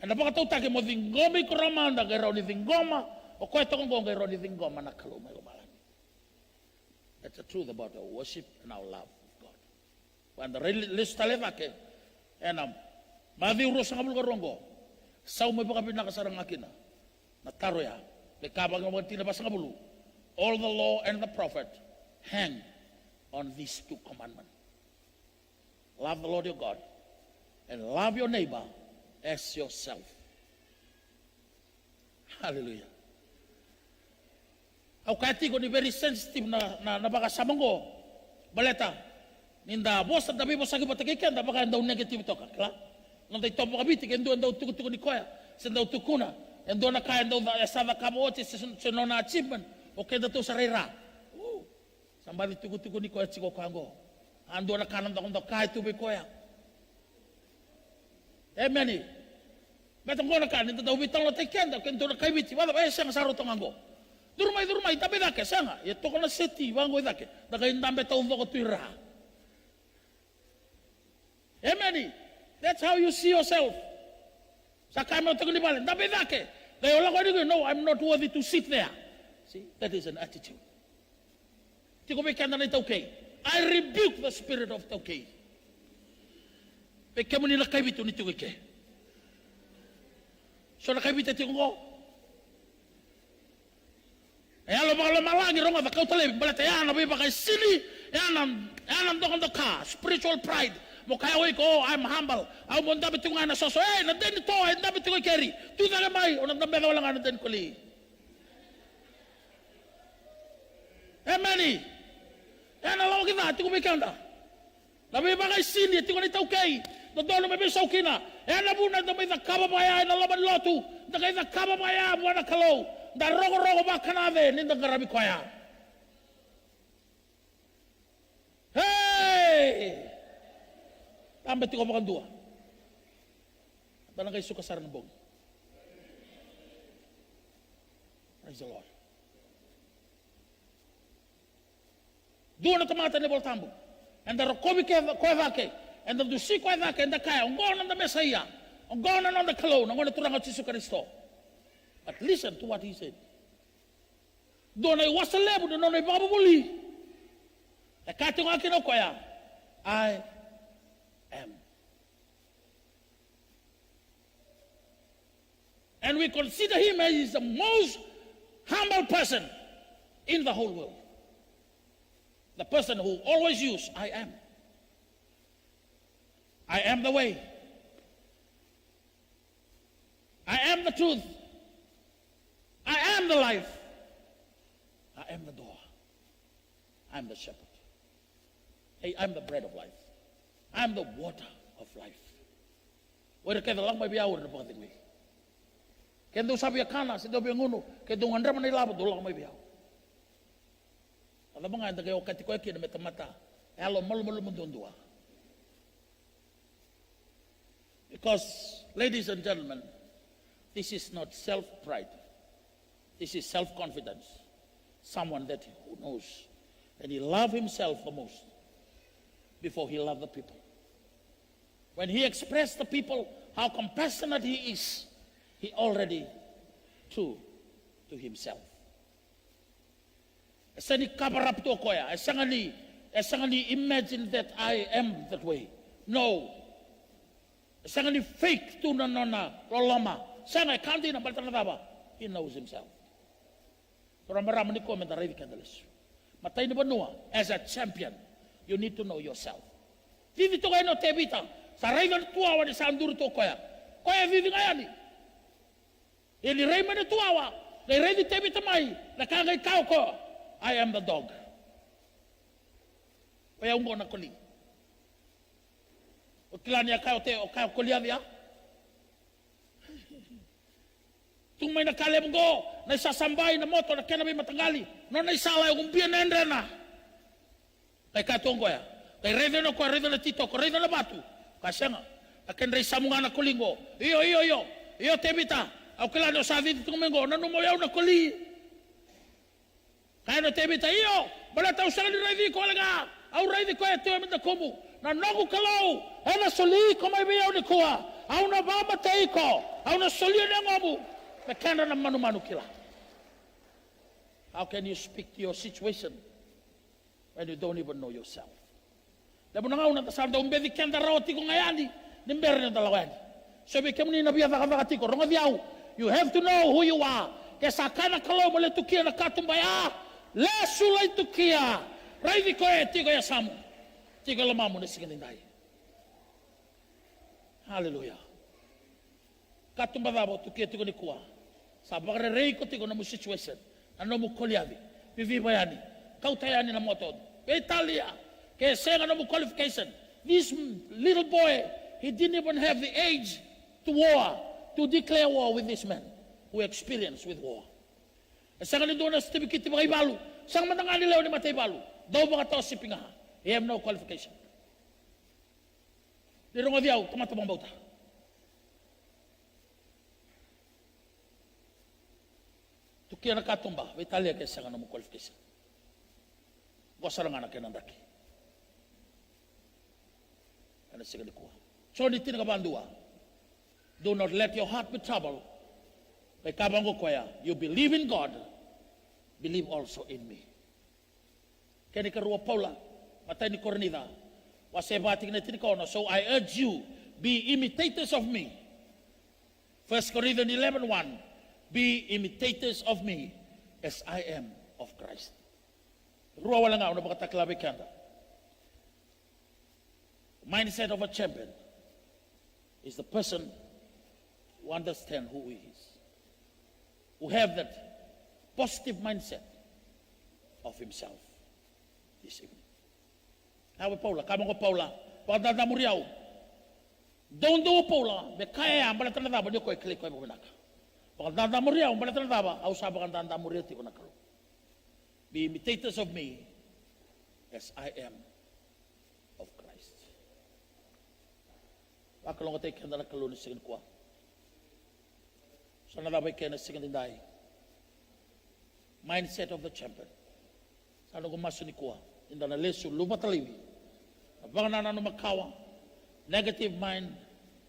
And napakatuta ke mo dingomi ko ramanda ke raw ni dingoma o kwento kong ke raw ni dingoma na kalumay umalan. That's the truth about our worship and our love. When the list talevake, enam, madhiuro sa kabul karongo, sao may baka pinakasarang akin na taroya, lekabang ng mga tinabas ng kabulu, all the law and the prophet hang on these two commandments. Love the Lord your God and love your neighbor as yourself. Hallelujah. Ako kati ko ni very sensitive na baka samango, baleta, Ninda bos at dabi bos agi patakikan da baka daw negative to kakla. Nang tay topo kabiti ken do daw tuku ni koya. Sen daw tukuna. En do na kaya daw sa da kamo oti sen na achievement. O keda to sa rera. Sambali tuku ni koya chiko kango. Ando na kanan da kondo kaya tubi koya. Amen. Betong ko na kanin daw bitang lo tekian da ken do na kay biti wala ba sang saro tongango. Durmay tabi da ke sanga. Ito ko na seti wango da ke. Da kay ndambe taw ko tuira. Amen. That's how you see yourself. Sakay mo tayo ni Balen. Dabi dake. Kaya wala ko dito. No, I'm not worthy to sit there. See, that is an attitude. Ti ko bigyan na ito okay. I rebuke the spirit of okay. Bigyan mo nila kaibito nito okay. So nakaibito ito ko. Ayan, lumalagi ronga. Bakaw talib. Balat, ayan, nabi ba kay sili. Ayan, dokon ka. Spiritual pride. Mukhawi ko, I'm humble. Ako mo dapat yung nga nasoso. Nandiyan ito, dapat yung carry. Ito na gamay. O nandiyan ba wala nga nandiyan ko li. Amen. Yan alaw kita. Ito ko may kanda. Nabi ba kay sini. Ito ko nito okay. Nandiyan na may bisaw kina. Yan nabunag na may nakababaya. Nalaman lotu. Nakay nakababaya. Buwan na kalaw. Darogo-rogo ba kanave. Nindang karabi ko ya. Hey! Tambet ko makan dua. Tanang kay suka sarang bong. Praise the Lord. Dua na tamata ni bol tambo. And the rokobi ko evake. And the dusi ko evake. And the kaya. Ang gawin na Messiah. Ang gawin na the kalaw. Ang gawin na turang at Jesu Kristo. But listen to what he said. Doon ay wasa lebo. Doon ay bakabubuli. E kati ko akin ako kaya. I am. And we consider him as the most humble person in the whole world. The person who always uses I am. I am the way. I am the truth. I am the life. I am the door. I am the shepherd. Hey, I'm the bread of life. I'm the water of life. Wala kaya lang may biyawar na pagkating may. Kaya doon sabi akana, si doon biyang kaya doon andra man ilabot, doon lang may biyaw. Alam mo nga, hindi kayo katikoy kaya na may tamata. Alo, malo-malo mo doon doon. Because, ladies and gentlemen, this is not self-pride. This is self-confidence. Someone that who knows that he loves himself the most before he loves the people. When he expressed to people how compassionate he is, he already true to himself. Esani kabarap to koya. Esangani imagine that I am that way. No. Esangani fake to na rolama. Sanga kanti na baltanadaba. He knows himself. Pero marami ni comment na kandalis. Matay ni banua as a champion. You need to know yourself. Dito kayo no tebita. Sa rei na tuawa ni sandur to koya. Koya vivi ngayani. Ele rei mana tuawa. Le rei di tebi tamai. Na kangai kau ko. I am the dog. Koya ungo na koli. O kilani akau te o kau koli avia. Tumay na kalem go. Na isasambay na moto na kenabi matangali. No na isala yung umpia na endrena. Kay katong koya. Kay rei na ko, rei na tito ko, rei na batu. Kasi nga. Akin rei samunga na kulingo. Iyo tebita. Au kilani o savi ti tumengo. Nanumoyaw na kuli. Kaya no tebita iyo. Bala tau sa ni rei ko alaga. Au rei ko e teo mita kumu. Na nogu kalau. E na soli ko may biyaw ni kuha. Au na baba teiko. Au na soli na ngomu. Na kanda na manu-manu kila. How can you speak to your situation when you don't even know yourself? Labo na nga unang tasal daw mbedi kenda rawati ko ngayani. Nimber na dalawani. So bikam ni nabiya vaka tiko. Ronga diyaw. You have to know who you are. Kesa kana kalau mole tukia na katumbaya. Lesulay tukia. Raidi ko e tiko ya samu. Tiko lamamu na siganinday. Hallelujah. Katumbadabo tukia tiko ni kuwa. Sabagre rei ko tiko na mu situation. Ano mo kolyavi. Vivi bayani. Kautayani na moton. Italia. Kaya sayang ano mo qualification. This little boy, he didn't even have the age to war, to declare war with this man who experienced with war. Sayang ano doon na sa tibikiti mga ibalu. Sayang manangani leo ni matay ibalu. Daw mga tao sipinga. He have no qualification. Dirong aviyaw, tumatabang bauta. Tukia na katumba, Italia kaya sayang ano mo qualification. Gosa lang anak yan ang daki. Ano sige ni kuha. So ni tinagabandua. Do not let your heart be troubled. Kay kabang ko kuya, you believe in God, believe also in me. Kaya ni Karua Paula, matay ni Cornida, wasebating na tinikono, so I urge you, be imitators of me. 1 Corinthians 11:1, be imitators of me as I am of Christ. Ruwa wala nga, ano ba kataklabi kanda? Mindset of a champion is the person who understands who he is, who have that positive mindset of himself this evening. Hawa Paula, kamang ko Paula, pagdada mo riyaw, doon Paula, may kaya yan, balatan na taba, di ko i-click ko yung buminaka. Pagdada mo riyaw, balatan na taba, au sabang ang danda mo riyaw, di ko nakalo. Be imitators of me as I am of Christ. Akalong katay kaya na nakalunis sigin kuwa. So nalabay kaya na sigin dinday. Mindset of the champion. Sana gumaso ni kuwa. Inda na leso, lumataliwi. Nabangan na makawa. Negative mind.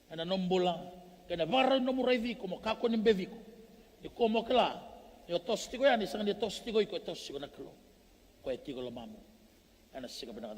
Na nombula. Kaya nabarang na muray viko. Makako ng beviko. Iko mo kala. Yo tosti ko yan, isang ni tosti ko, ito tosti ko na kalo. Kaya ti ko lamamo. Ano siya ka ba na